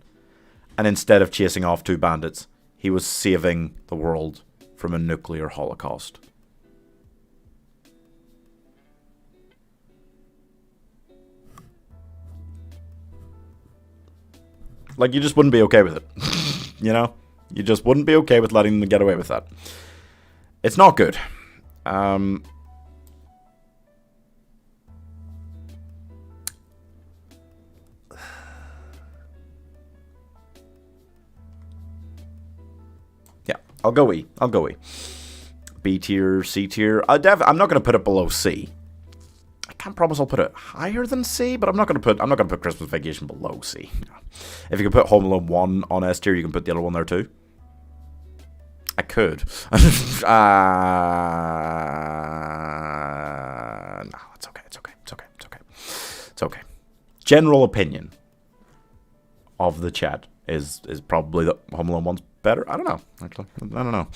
And instead of chasing off two bandits, he was saving the world from a nuclear holocaust. Like, you just wouldn't be okay with it. You know? You just wouldn't be okay with letting them get away with that. It's not good. Yeah, I'll go E. B tier, C tier. I'm not going to put it below C. I can't promise I'll put it higher than C, but I'm not going to put Christmas Vacation below C. If you can put Home Alone 1 on S tier, you can put the other one there too. I could. No, it's okay. General opinion of the chat is probably that Home Alone 1's better. I don't know. Actually, I don't know.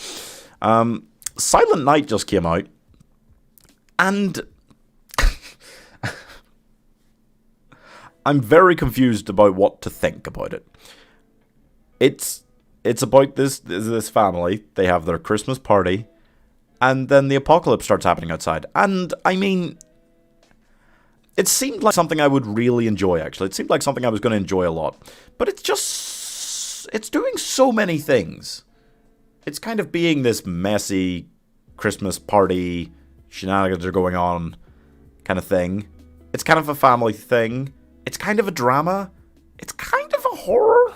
Silent Night just came out, and I'm very confused about what to think about it. It's about this family. They have their Christmas party, and then the apocalypse starts happening outside. And I mean, it seemed like something I would really enjoy. Actually, it seemed like something I was going to enjoy a lot. But it's doing so many things. It's kind of being this messy Christmas party, shenanigans are going on kind of thing. It's kind of a family thing. It's kind of a drama. It's kind of a horror.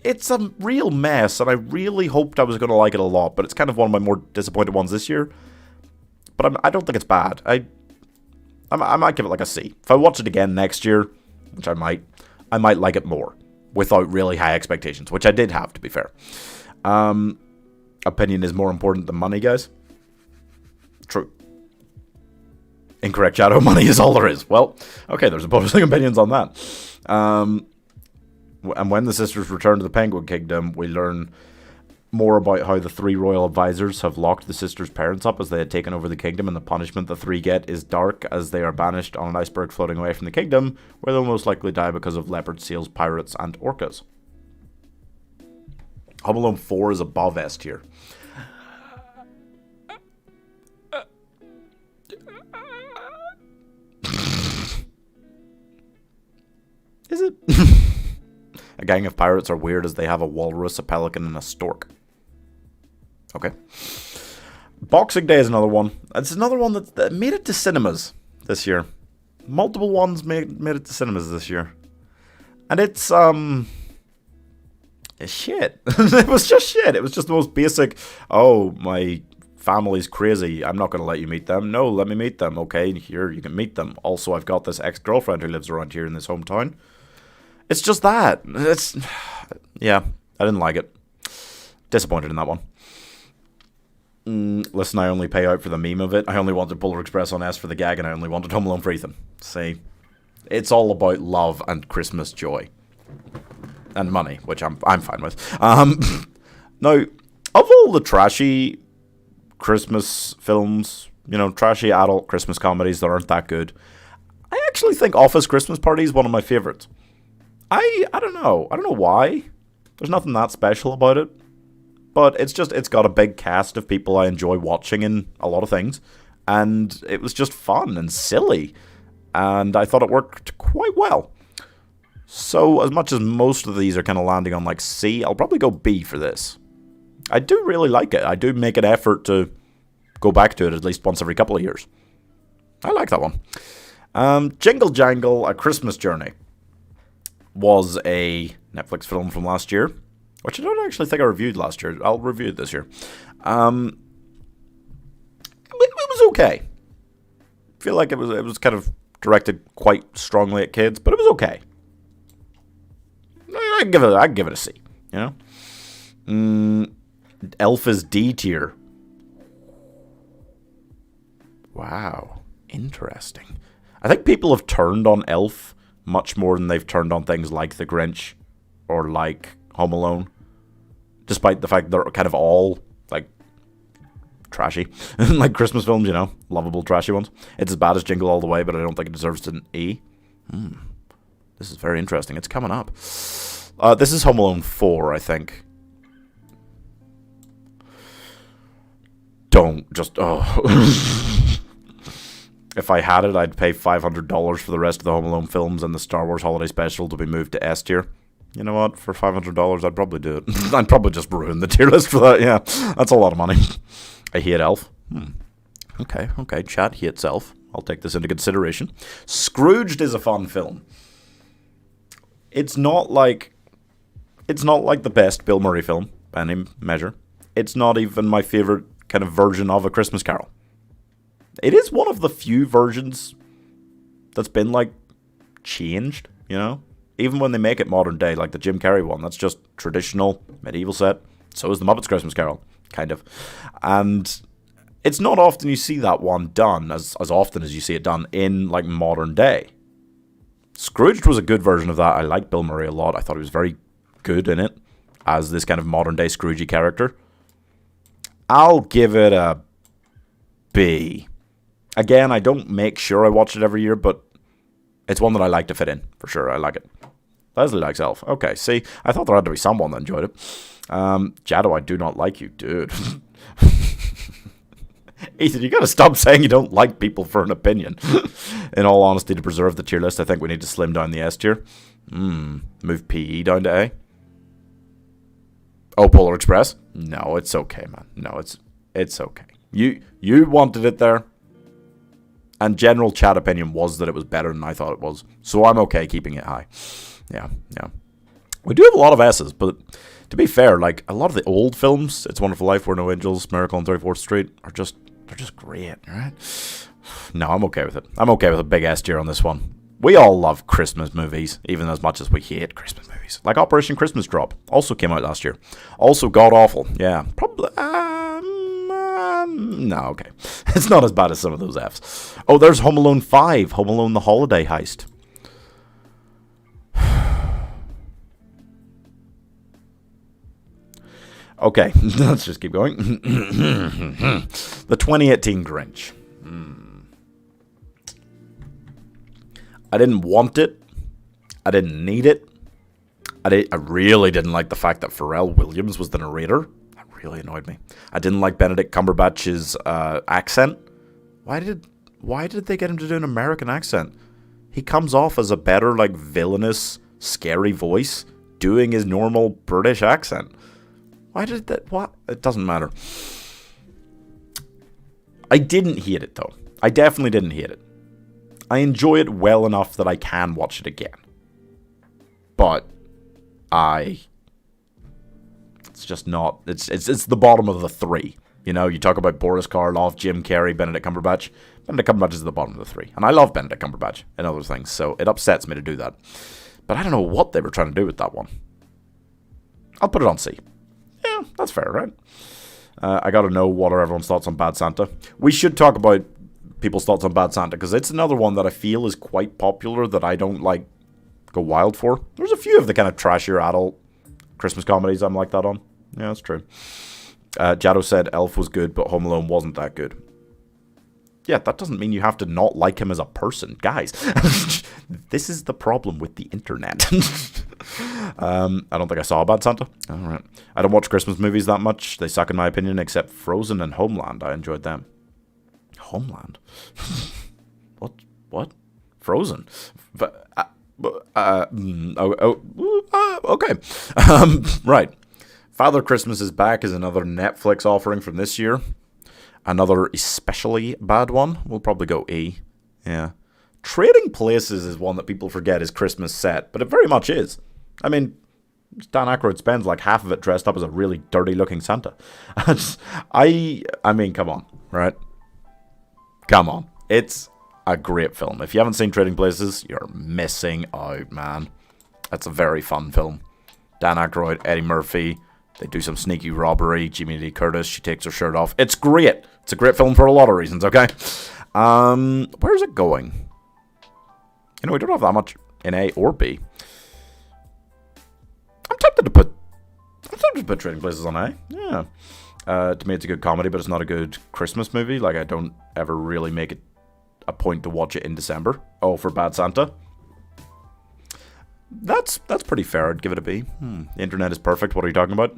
It's a real mess, and I really hoped I was going to like it a lot, but it's kind of one of my more disappointed ones this year. But I don't think it's bad. I might give it like a C. If I watch it again next year, which I might like it more, without really high expectations, which I did have, to be fair. Opinion is more important than money, guys. True. Incorrect, Shadow. Money is all there is. Well, okay, there's opposing opinions on that. And when the sisters return to the Penguin Kingdom, we learn more about how the three royal advisors have locked the sisters' parents up as they had taken over the kingdom, and the punishment the three get is dark as they are banished on an iceberg floating away from the kingdom, where they'll most likely die because of leopards, seals, pirates, and orcas. Home Alone 4 is above S tier. Is it? A gang of pirates are weird as they have a walrus, a pelican, and a stork. Okay. Boxing Day is another one. It's another one that made it to cinemas this year. Multiple ones made it to cinemas this year. And it's shit. It was just shit. It was just the most basic, oh, my family's crazy. I'm not going to let you meet them. No, let me meet them. Okay, here, you can meet them. Also, I've got this ex-girlfriend who lives around here in this hometown. It's just that. Yeah, I didn't like it. Disappointed in that one. Listen, I only pay out for the meme of it. I only wanted Polar Express on S for the gag, and I only wanted Home Alone for Ethan. See, it's all about love and Christmas joy. And money, which I'm fine with. Now, of all the trashy Christmas films, you know, trashy adult Christmas comedies that aren't that good, I actually think Office Christmas Party is one of my favorites. I don't know. I don't know why. There's nothing that special about it. But it's got a big cast of people I enjoy watching in a lot of things. And it was just fun and silly. And I thought it worked quite well. So, as much as most of these are kind of landing on like C, I'll probably go B for this. I do really like it. I do make an effort to go back to it at least once every couple of years. I like that one. Jingle Jangle, A Christmas Journey was a Netflix film from last year, which I don't actually think I reviewed last year. I'll review it this year. It was okay. I feel like it was kind of directed quite strongly at kids, but it was okay. I'd give it a C, you know? Elf is D tier. Wow. Interesting. I think people have turned on Elf much more than they've turned on things like The Grinch or like Home Alone. Despite the fact they're kind of all, like, trashy. Like Christmas films, you know? Lovable, trashy ones. It's as bad as Jingle All the Way, but I don't think it deserves an E. This is very interesting. It's coming up. This is Home Alone 4, I think. Don't just... Oh. If I had it, I'd pay $500 for the rest of the Home Alone films and the Star Wars Holiday Special to be moved to S tier. You know what? For $500, I'd probably do it. I'd probably just ruin the tier list for that, yeah. That's a lot of money. I hate Elf. Okay, chat hates Elf. I'll take this into consideration. Scrooged is a fun film. It's not like the best Bill Murray film by any measure. It's not even my favorite kind of version of A Christmas Carol. It is one of the few versions that's been like changed, you know? Even when they make it modern day, like the Jim Carrey one, that's just traditional medieval set. So is the Muppets Christmas Carol, kind of. And it's not often you see that one done as often as you see it done in like modern day. Scrooged was a good version of that. I like Bill Murray a lot. I thought he was very good in it as this kind of modern day Scroogey character. I'll give it a B. Again, I don't make sure I watch it every year, but it's one that I like to fit in, for sure. I like it. Leslie likes Elf. Okay, see, I thought there had to be someone that enjoyed it. Jado, I do not like you, dude. Ethan, you gotta stop saying you don't like people for an opinion. In all honesty, to preserve the tier list, I think we need to slim down the S tier. Move PE down to A. Oh, Polar Express? No, it's okay, man. No, it's okay. You wanted it there. And general chat opinion was that it was better than I thought it was. So I'm okay keeping it high. Yeah. We do have a lot of S's, but to be fair, like a lot of the old films, It's a Wonderful Life, Where No Angels, Miracle on 34th Street, they're just great, right? No, I'm okay with it. I'm okay with a big S tier on this one. We all love Christmas movies, even as much as we hate Christmas movies. Like Operation Christmas Drop, also came out last year. Also god-awful, yeah. Probably, no, okay. It's not as bad as some of those Fs. Oh, there's Home Alone 5, Home Alone the Holiday Heist. Okay, let's just keep going. The 2018 Grinch. I didn't want it. I didn't need it. I really didn't like the fact that Pharrell Williams was the narrator. That really annoyed me. I didn't like Benedict Cumberbatch's accent. Why did they get him to do an American accent? He comes off as a better, like, villainous, scary voice doing his normal British accent. Why did that? What? It doesn't matter. I didn't hate it, though. I definitely didn't hate it. I enjoy it well enough that I can watch it again. But it's just not, it's the bottom of the three. You know, you talk about Boris Karloff, Jim Carrey, Benedict Cumberbatch. Benedict Cumberbatch is at the bottom of the three. And I love Benedict Cumberbatch and other things, so it upsets me to do that. But I don't know what they were trying to do with that one. I'll put it on C. Yeah, that's fair, right? I gotta know what are everyone's thoughts on Bad Santa. We should talk about people's thoughts on Bad Santa, because it's another one that I feel is quite popular that I don't, like, go wild for. There's a few of the kind of trashier adult Christmas comedies I'm like that on. Yeah, that's true. Jado said Elf was good, but Home Alone wasn't that good. Yeah, that doesn't mean you have to not like him as a person. Guys, this is the problem with the internet. I don't think I saw Bad Santa. All right. I don't watch Christmas movies that much. They suck in my opinion, except Frozen and Homeland. I enjoyed them. Homeland? What? Frozen? Okay. Right. Father Christmas is Back is another Netflix offering from this year. Another especially bad one. We'll probably go E. Yeah. Trading Places is one that people forget is Christmas set, but it very much is. I mean, Dan Aykroyd spends like half of it dressed up as a really dirty-looking Santa. I mean, come on, right? Come on. It's a great film. If you haven't seen Trading Places, you're missing out, man. That's a very fun film. Dan Aykroyd, Eddie Murphy, they do some sneaky robbery. Jamie Lee Curtis, she takes her shirt off. It's great. It's a great film for a lot of reasons, okay? Where's it going? You know, we don't have that much in A or B. I'm tempted to put Trading Places on A. Yeah. To me, it's a good comedy, but it's not a good Christmas movie. Like, I don't ever really make it a point to watch it in December. Oh, for Bad Santa? That's pretty fair. I'd give it a B. The internet is perfect. What are you talking about?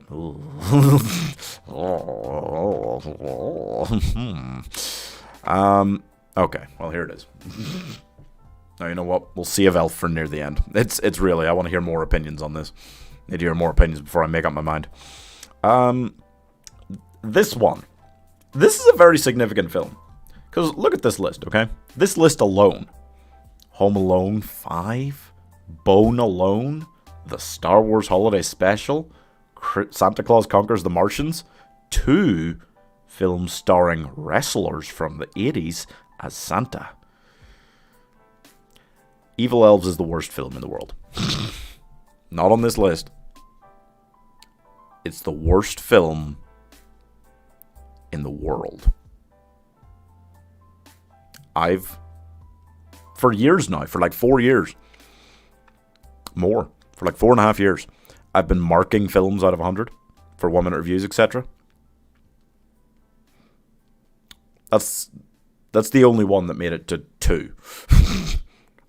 Okay, well, here it is. Now, you know what? We'll see if Elf for near the end. It's really, I want to hear more opinions on this. I need to hear more opinions before I make up my mind. This one. This is a very significant film. Because look at this list, okay? This list alone. Home Alone 5, Bone Alone, the Star Wars Holiday Special, Santa Claus Conquers the Martians, 2 films starring wrestlers from the 80s as Santa. Evil Elves is the worst film in the world. Not on this list. It's the worst film in the world. For years now, for like 4 years, more, for like 4.5 years, I've been marking films out of 100 for 1-minute reviews, etc. That's the only one that made it to 2.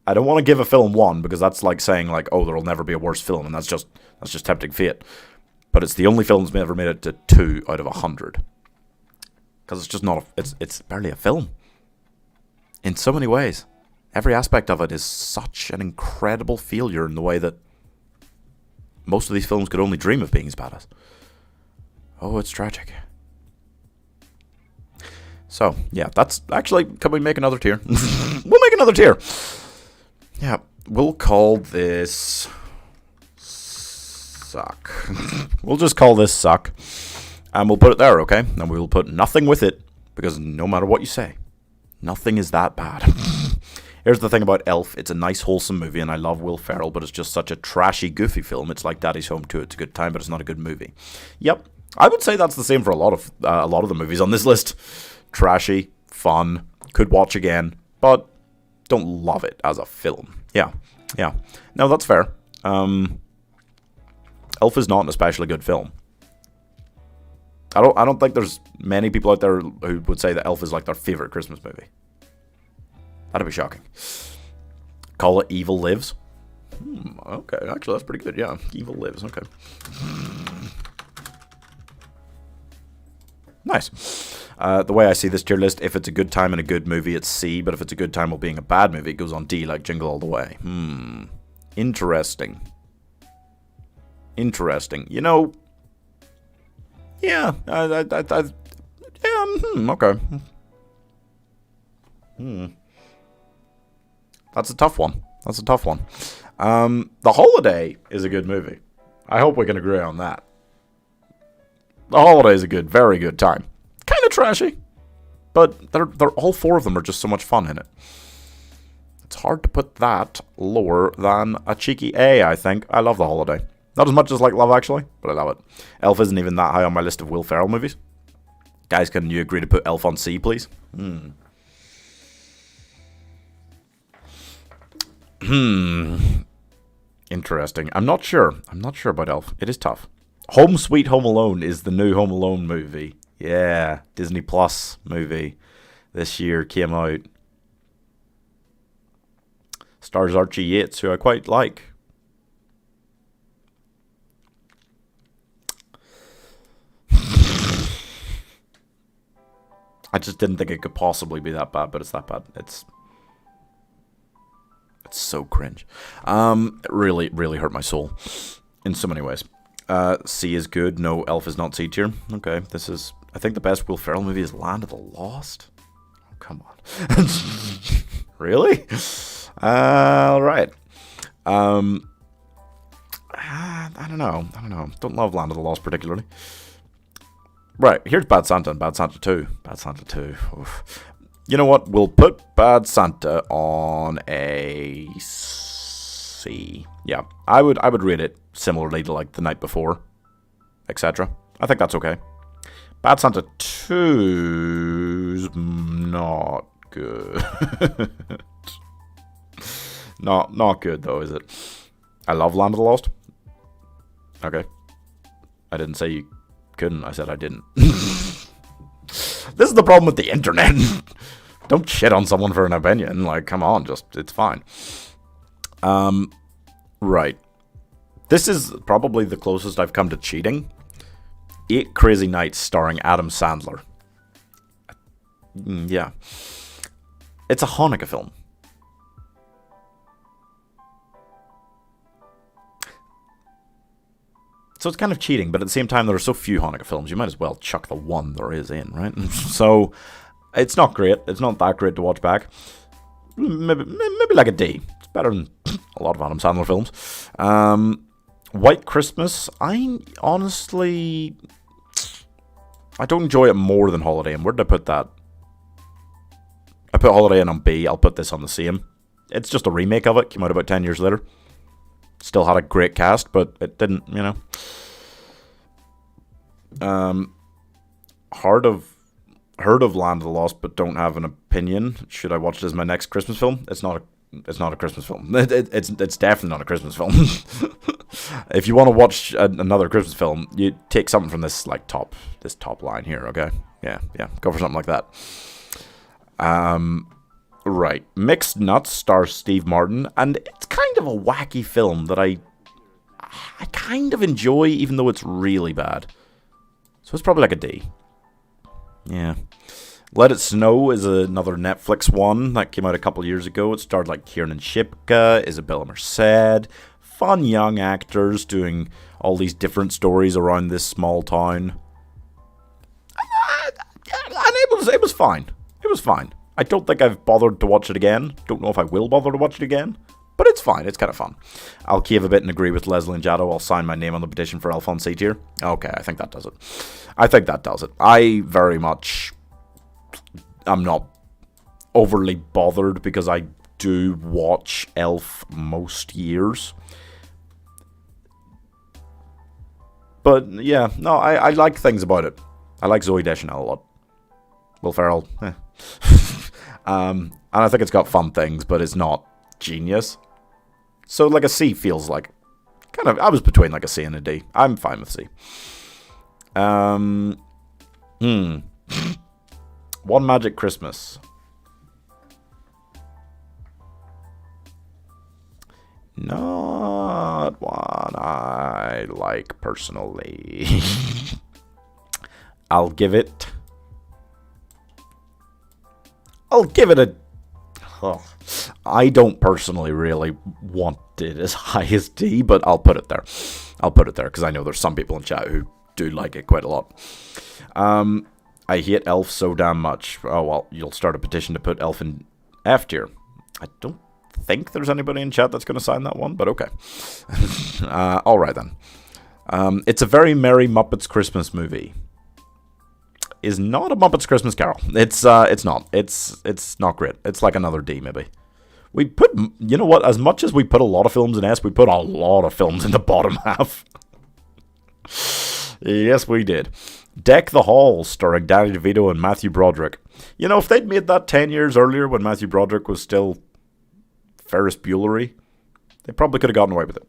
I don't want to give a film 1 because that's like saying like, oh, there'll never be a worse film, and that's just tempting fate. But it's the only film that's ever made it to 2 out of 100 because it's just not. It's barely a film. In so many ways, every aspect of it is such an incredible failure in the way that most of these films could only dream of being as bad as. Oh, it's tragic. So, yeah, that's actually, can we make another tier? We'll make another tier. Yeah, we'll call this Suck. We'll just call this Suck. And we'll put it there, okay? And we'll put nothing with it, because no matter what you say, nothing is that bad. Here's the thing about Elf. It's a nice, wholesome movie, and I love Will Ferrell, but it's just such a trashy, goofy film. It's like Daddy's Home 2. It's a good time, but it's not a good movie. Yep. I would say that's the same for a lot of the movies on this list. Trashy, fun, could watch again, but don't love it as a film. Yeah. No, that's fair. Elf is not an especially good film. I don't think there's many people out there who would say that Elf is like their favorite Christmas movie. That'd be shocking. Call it Evil Lives. Okay, actually that's pretty good. Yeah, Evil Lives. Okay. Nice. The way I see this tier list, if it's a good time and a good movie, it's C. But if it's a good time while being a bad movie, it goes on D, like Jingle All the Way. Interesting. You know. Yeah. Okay. That's a tough one. The Holiday is a good movie. I hope we can agree on that. The Holiday is a good, very good time. Kind of trashy, but they're all 4 of them are just so much fun in it. It's hard to put that lower than a cheeky A, I think. I love The Holiday. Not as much as like Love Actually, but I love it. Elf isn't even that high on my list of Will Ferrell movies. Guys, can you agree to put Elf on C, please? Interesting. I'm not sure about Elf. It is tough. Home Sweet Home Alone is the new Home Alone movie. Yeah, Disney Plus movie. this year came out. Stars Archie Yates, who I quite like. I just didn't think it could possibly be that bad, but it's that bad. It's so cringe. It really, really hurt my soul in so many ways. C is good. No, Elf is not C tier. Okay, this is... I think the best Will Ferrell movie is Land of the Lost. Oh, come on. Really? Alright. I don't know. Don't love Land of the Lost particularly. Right, here's Bad Santa and Bad Santa 2. Bad Santa 2. Oof. You know what? We'll put Bad Santa on a C. Yeah, I would rate it similarly to like The Night Before, etc. I think that's okay. Bad Santa 2's not good. Not good though, is it? I love Land of the Lost. Okay. I didn't say you couldn't. I said I didn't. This is the problem with the internet. Don't shit on someone for an opinion. Like, come on, it's fine. Right. This is probably the closest I've come to cheating. 8 Crazy Nights starring Adam Sandler. Yeah. It's a Hanukkah film. So it's kind of cheating, but at the same time, there are so few Hanukkah films, you might as well chuck the one there is in, right? So, it's not great. It's not that great to watch back. Maybe like a D. It's better than a lot of Adam Sandler films. White Christmas, I honestly... I don't enjoy it more than Holiday Inn. Where did I put that? I put Holiday Inn on B. I'll put this on the same. It's just a remake of it. Came out about 10 years later. Still had a great cast, but it didn't, you know. Heard of Land of the Lost, but don't have an opinion. Should I watch it as my next Christmas film? It's not a Christmas film. It's definitely not a Christmas film. If you want to watch another Christmas film, you take something from this like top line here. Okay, yeah, go for something like that. Right, Mixed Nuts stars Steve Martin, and it's kind of a wacky film that I kind of enjoy, even though it's really bad. So it's probably like a D. Yeah. Let It Snow is another Netflix one that came out a couple years ago. It starred like Kiernan Shipka, Isabella Merced, fun young actors doing all these different stories around this small town. And it was fine. It was fine. I don't think I've bothered to watch it again. Don't know if I will bother to watch it again. But it's fine. It's kind of fun. I'll cave a bit and agree with Leslie and Jado. I'll sign my name on the petition for Elf on C tier. Okay, I think that does it. I very much... I'm not overly bothered because I do watch Elf most years. But, yeah. No, I like things about it. I like Zooey Deschanel a lot. Will Ferrell, and I think it's got fun things, but it's not genius. So, like, a C feels like... kind of... I was between, like, a C and a D. I'm fine with C. One Magic Christmas. Not one I like, personally. I'll give it a... Oh, I don't personally really want it as high as D, but I'll put it there. Because I know there's some people in chat who do like it quite a lot. I hate Elf so damn much. Oh, well, you'll start a petition to put Elf in F tier. I don't think there's anybody in chat that's going to sign that one, but okay. Alright then. It's a Very Merry Muppets Christmas movie. Is not a Muppets Christmas Carol. It's not. It's not great. It's like another D, maybe. We put, you know what, as much as we put a lot of films in S, we put a lot of films in the bottom half. Yes, we did. Deck the Halls, starring Danny DeVito and Matthew Broderick. You know, if they'd made that 10 years earlier when Matthew Broderick was still Ferris Buellery, they probably could have gotten away with it.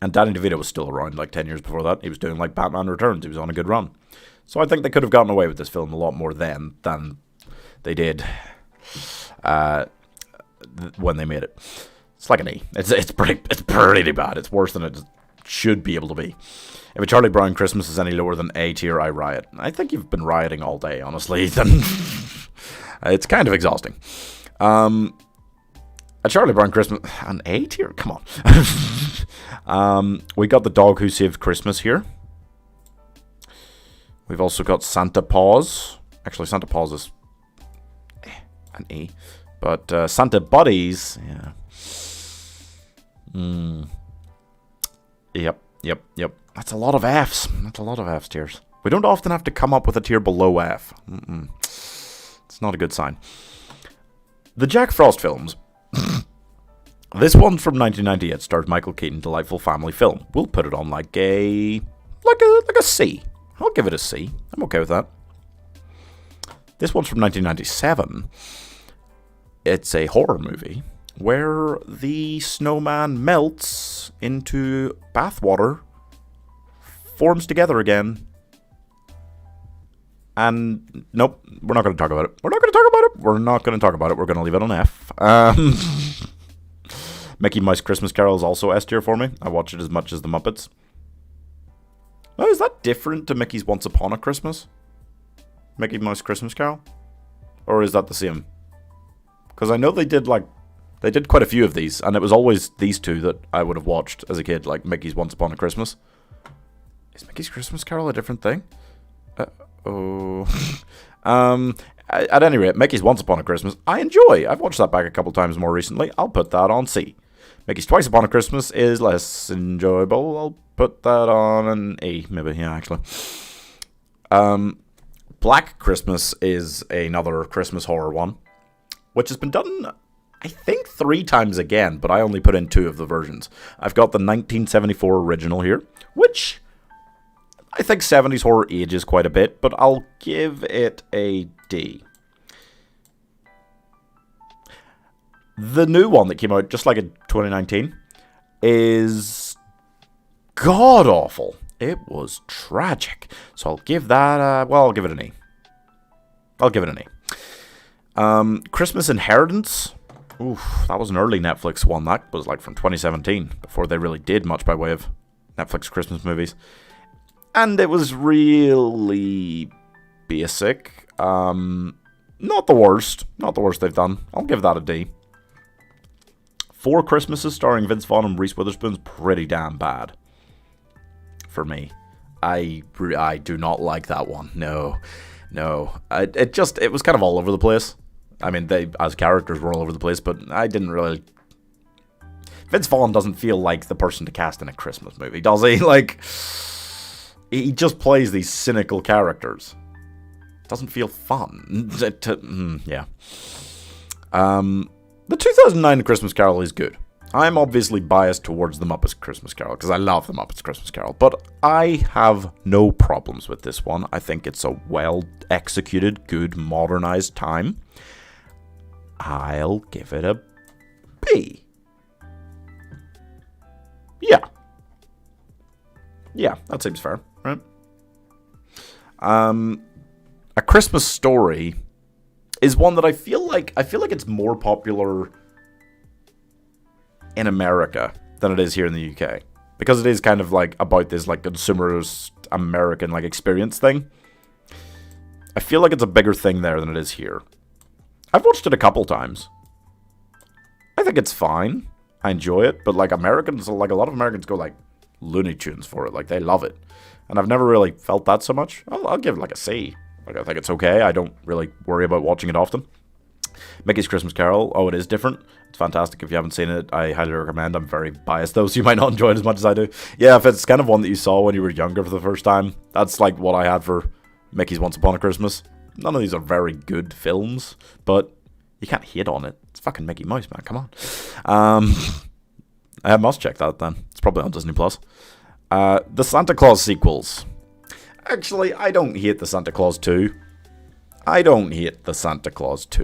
And Danny DeVito was still around like 10 years before that. He was doing like Batman Returns. He was on a good run. So I think they could have gotten away with this film a lot more then than They did. When they made it. It's like an E. It's pretty bad. It's worse than it should be able to be. If a Charlie Brown Christmas is any lower than A tier, I riot. I think you've been rioting all day, honestly, Ethan. It's kind of exhausting. A Charlie Brown Christmas... An A tier? Come on. We got The Dog Who Saved Christmas here. We've also got Santa Paws. Actually, Santa Paws is an E. But Santa Buddies... Yeah. Yep. That's a lot of Fs. That's a lot of F tiers. We don't often have to come up with a tier below F. It's not a good sign. The Jack Frost films. This one's from 1998. Stars Michael Keaton. Delightful family film. We'll put it on like a C. I'll give it a C. I'm okay with that. This one's from 1997. It's a horror movie where the snowman melts into bathwater, forms together again, and nope, we're not going to talk about it. We're not going to leave it on F. Mickey Mouse Christmas Carol is also S tier for me. I watch it as much as the Muppets. Oh, is that different to Mickey's Once Upon a Christmas? Mickey Mouse Christmas Carol? Or is that the same? Because I know they did quite a few of these, and it was always these two that I would have watched as a kid, like Mickey's Once Upon a Christmas. Is Mickey's Christmas Carol a different thing? At any rate, Mickey's Once Upon a Christmas, I enjoy. I've watched that back a couple times more recently. I'll put that on C. Mickey's Twice Upon a Christmas is less enjoyable. I'll put that on an E, maybe, yeah, actually. Black Christmas is another Christmas horror one, which has been done, I think, 3 times again, but I only put in 2 of the versions. I've got the 1974 original here, which I think 70s horror ages quite a bit, but I'll give it a D. The new one that came out just like in 2019 is god-awful. It was tragic. So I'll give that, I'll give it an E. Christmas Inheritance. Oof, that was an early Netflix one. That was like from 2017, before they really did much by way of Netflix Christmas movies. And it was really basic. Not the worst they've done. I'll give that a D. 4 Christmases starring Vince Vaughn and Reese Witherspoon's pretty damn bad. For me. I do not like that one. No. It was kind of all over the place. I mean, they, as characters, were all over the place, but I didn't really... Vince Vaughn doesn't feel like the person to cast in a Christmas movie, does he? Like, he just plays these cynical characters. Doesn't feel fun. Yeah. The 2009 Christmas Carol is good. I'm obviously biased towards the Muppets Christmas Carol, because I love the Muppets Christmas Carol, but I have no problems with this one. I think it's a well-executed, good, modernized time. I'll give it a B. Yeah, that seems fair, right? A Christmas Story is one that I feel like it's more popular in America than it is here in the UK, because it is kind of like about this like consumerist American like experience thing. I feel like it's a bigger thing there than it is here. I've watched it a couple times. I think it's fine. I enjoy it, but like Americans, like a lot of Americans go like Looney Tunes for it, like they love it, and I've never really felt that so much. I'll give it like a C. Like I think it's okay. I don't really worry about watching it often. Mickey's Christmas Carol, oh, it is different. It's fantastic. If you haven't seen it, I highly recommend. I'm very biased though, so you might not enjoy it as much as I do. Yeah, if it's kind of one that you saw when you were younger for the first time, that's like what I had for Mickey's Once Upon a Christmas. None of these are very good films, but you can't hate on it. It's fucking Mickey Mouse, man. Come on. I must check that then. It's probably on Disney+. The Santa Claus sequels. Actually, I don't hate the Santa Claus 2.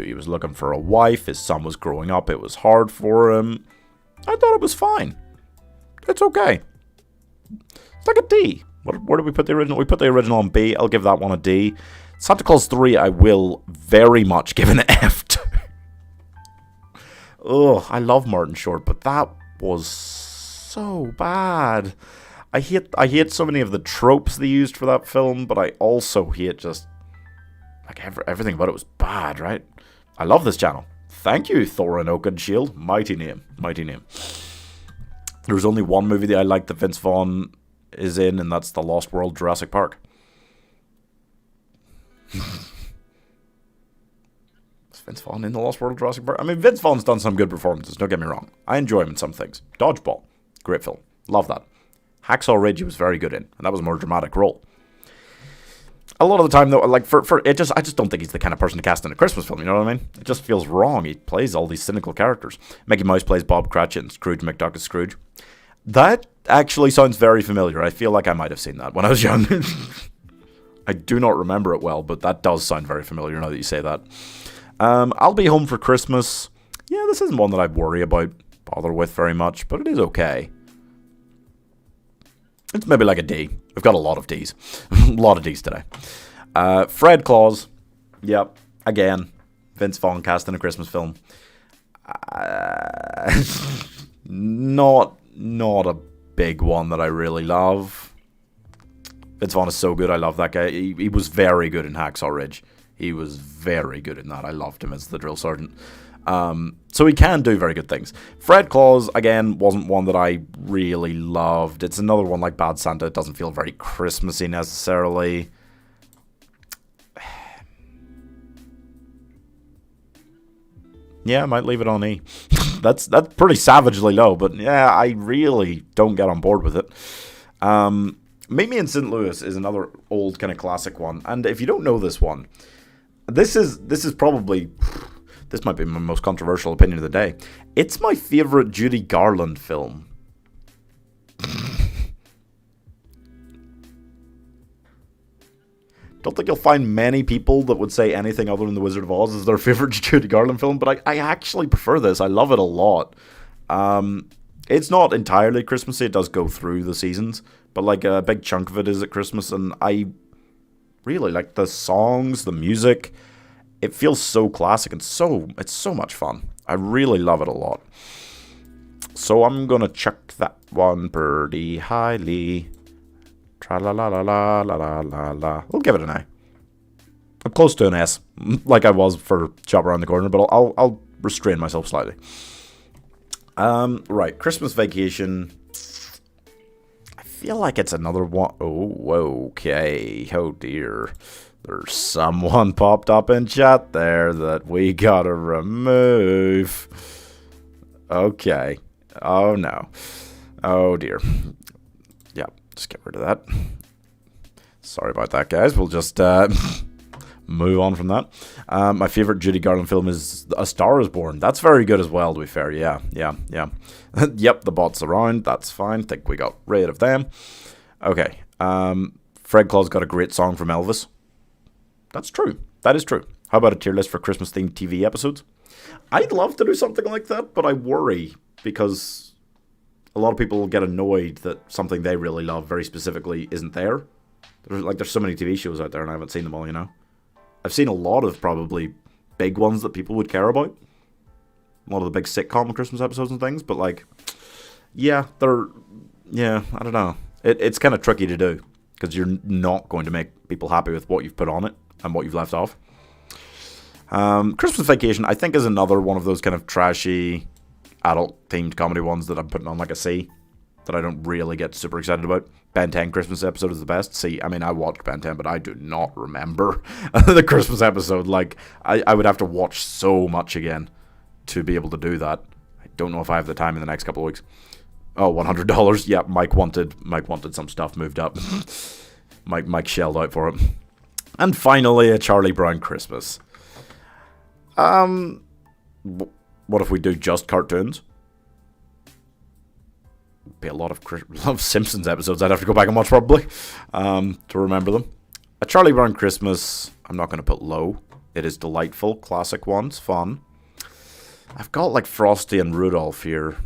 He was looking for a wife. His son was growing up. It was hard for him. I thought it was fine. It's okay. It's like a D. Where did we put the original? We put the original on B. I'll give that one a D. Santa Claus 3, I will very much give an F to. Ugh, I love Martin Short, but that was so bad. I hate so many of the tropes they used for that film, but I also hate just like everything about it was bad, right? I love this channel. Thank you, Thorin Oakenshield. Mighty name, mighty name. There's only one movie that I like that Vince Vaughn is in, and that's The Lost World Jurassic Park. Vince Vaughn in The Lost World Jurassic Park? I mean, Vince Vaughn's done some good performances, don't get me wrong. I enjoy him in some things. Dodgeball, great film. Love that. Hacksaw Ridge he was very good in, and that was a more dramatic role. A lot of the time, though, like, I just don't think he's the kind of person to cast in a Christmas film, you know what I mean? It just feels wrong. He plays all these cynical characters. Mickey Mouse plays Bob Cratchit, and Scrooge McDuck is Scrooge. That actually sounds very familiar. I feel like I might have seen that when I was young. I do not remember it well, but that does sound very familiar now that you say that. I'll Be Home for Christmas. Yeah, this isn't one that I worry about, bother with very much, but it is okay. It's maybe like a D. We've got a lot of Ds. A lot of Ds today. Fred Claus. Yep. Again, Vince Vaughn cast in a Christmas film. Not a big one that I really love. Vince Vaughn is so good. I love that guy. He was very good in Hacksaw Ridge. He was very good in that. I loved him as the drill sergeant. So he can do very good things. Fred Claus, again, wasn't one that I really loved. It's another one like Bad Santa. It doesn't feel very Christmassy necessarily. Yeah, I might leave it on E. That's pretty savagely low, but yeah, I really don't get on board with it. Meet Me in St. Louis is another old kind of classic one, and if you don't know this one, this is probably, this might be my most controversial opinion of the day. It's my favorite Judy Garland film. Don't think you'll find many people that would say anything other than The Wizard of Oz is their favorite Judy Garland film, but I actually prefer this. I love it a lot. It's not entirely Christmassy. It does go through the seasons, but like a big chunk of it is at Christmas, and I really like the songs, the music. It feels so classic and it's so much fun. I really love it a lot. So I'm gonna chuck that one pretty highly. Tra la la la la la la la la. We'll give it an A. I'm close to an S, like I was for Chop Around the Corner, but I'll restrain myself slightly. Right, Christmas Vacation. I feel like it's another one. Oh, okay. Oh dear. There's someone popped up in chat there that we gotta remove. Okay. Oh no. Oh dear. Yeah, just get rid of that. Sorry about that, guys. We'll just move on from that. My favorite Judy Garland film is A Star Is Born. That's very good as well, to be fair. Yeah. Yep, the bots around. That's fine. Think we got rid of them. Okay. Fred Claus got a great song from Elvis. That's true. That is true. How about a tier list for Christmas-themed TV episodes? I'd love to do something like that, but I worry because a lot of people will get annoyed that something they really love very specifically isn't there. There's so many TV shows out there and I haven't seen them all, you know. I've seen a lot of probably big ones that people would care about. A lot of the big sitcom Christmas episodes and things, but like, I don't know. It's kind of tricky to do because you're not going to make people happy with what you've put on it and what you've left off. Christmas Vacation, I think, is another one of those kind of trashy, adult-themed comedy ones that I'm putting on like a C, that I don't really get super excited about. Ben 10 Christmas episode is the best. See, I mean, I watched Ben 10, but I do not remember the Christmas episode. Like, I would have to watch so much again to be able to do that. I don't know if I have the time in the next couple of weeks. Oh, $100. Yeah, Mike wanted some stuff moved up. Mike shelled out for it. And finally, a Charlie Brown Christmas. What if we do just cartoons? Be a lot of Simpsons episodes I'd have to go back and watch probably to remember them. A Charlie Brown Christmas, I'm not going to put low. It is delightful, classic ones, fun. I've got like Frosty and Rudolph here.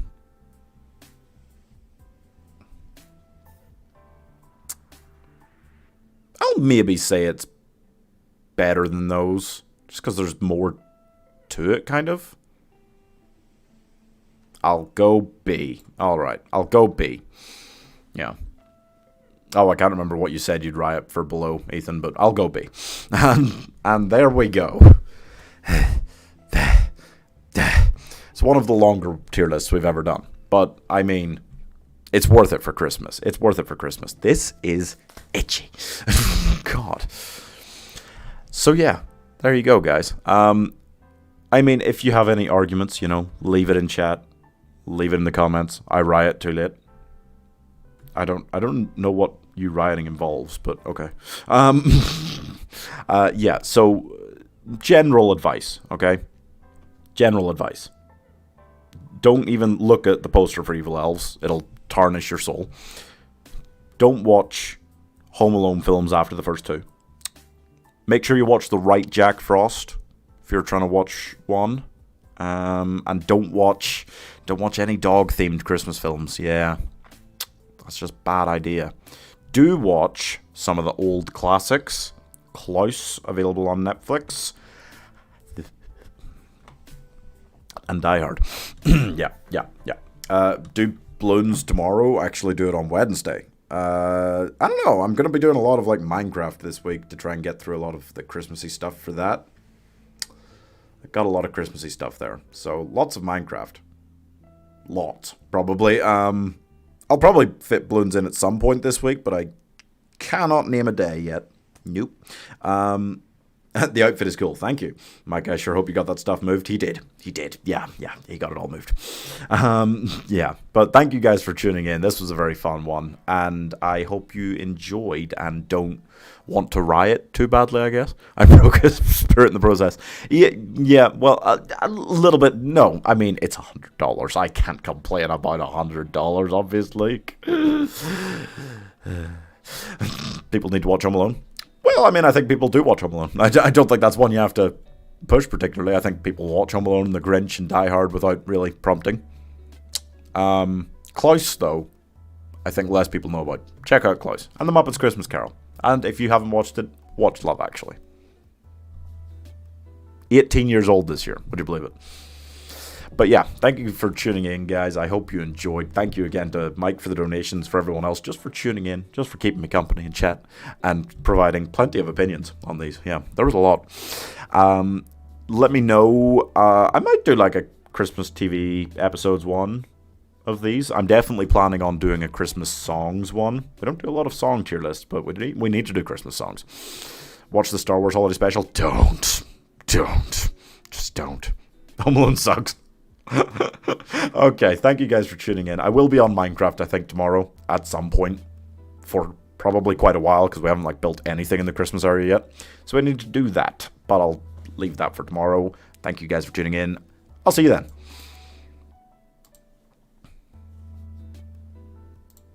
I'll maybe say it's better than those. Just because there's more to it, kind of. I'll go B. Alright, I'll go B. Yeah. Oh, I can't remember what you said you'd riot for below, Ethan, but I'll go B. And there we go. It's one of the longer tier lists we've ever done. But, I mean, it's worth it for Christmas. It's worth it for Christmas. This is itchy. God. So, yeah. There you go, guys. I mean, if you have any arguments, you know, leave it in chat. Leave it in the comments. I riot too late. I don't know what you rioting involves, but okay. Yeah, so general advice, okay? General advice. Don't even look at the poster for Evil Elves. It'll tarnish your soul. Don't watch Home Alone films after the first two. Make sure you watch the right Jack Frost if you're trying to watch one. And don't watch any dog-themed Christmas films. Yeah, that's just a bad idea. Do watch some of the old classics. Klaus, available on Netflix. And Die Hard. Yeah. Do Bloons tomorrow. Actually do it on Wednesday. I don't know. I'm going to be doing a lot of like Minecraft this week to try and get through a lot of the Christmassy stuff for that. I got a lot of Christmassy stuff there. So lots of Minecraft. Lots. Probably. I'll probably fit Bloons in at some point this week, but I cannot name a day yet. Nope. The outfit is cool. Thank you. Mike, I sure hope you got that stuff moved. He did. Yeah, he got it all moved. Yeah, but thank you guys for tuning in. This was a very fun one, and I hope you enjoyed and don't want to riot too badly, I guess. I broke his spirit in the process. Yeah, well, a little bit. No, I mean, it's $100. I can't complain about $100, obviously. People need to watch Home Alone. Well, I mean, I think people do watch Home Alone. I don't think that's one you have to push particularly. I think people watch Home Alone and The Grinch and Die Hard without really prompting. Klaus, though, I think less people know about. Check out Klaus and The Muppets Christmas Carol. And if you haven't watched it, watch Love Actually. 18 years old this year. Would you believe it? But yeah, thank you for tuning in, guys. I hope you enjoyed. Thank you again to Mike for the donations, for everyone else, just for tuning in, just for keeping me company in chat, and providing plenty of opinions on these. Yeah, there was a lot. Let me know. I might do like a Christmas TV episodes one of these. I'm definitely planning on doing a Christmas songs one. We don't do a lot of song tier lists, but we need to do Christmas songs. Watch the Star Wars Holiday Special. Don't. Just don't. Home Alone sucks. Okay, thank you guys for tuning in. I will be on Minecraft, I think, tomorrow at some point for probably quite a while because we haven't like built anything in the Christmas area yet. So I need to do that, but I'll leave that for tomorrow. Thank you guys for tuning in. I'll see you then.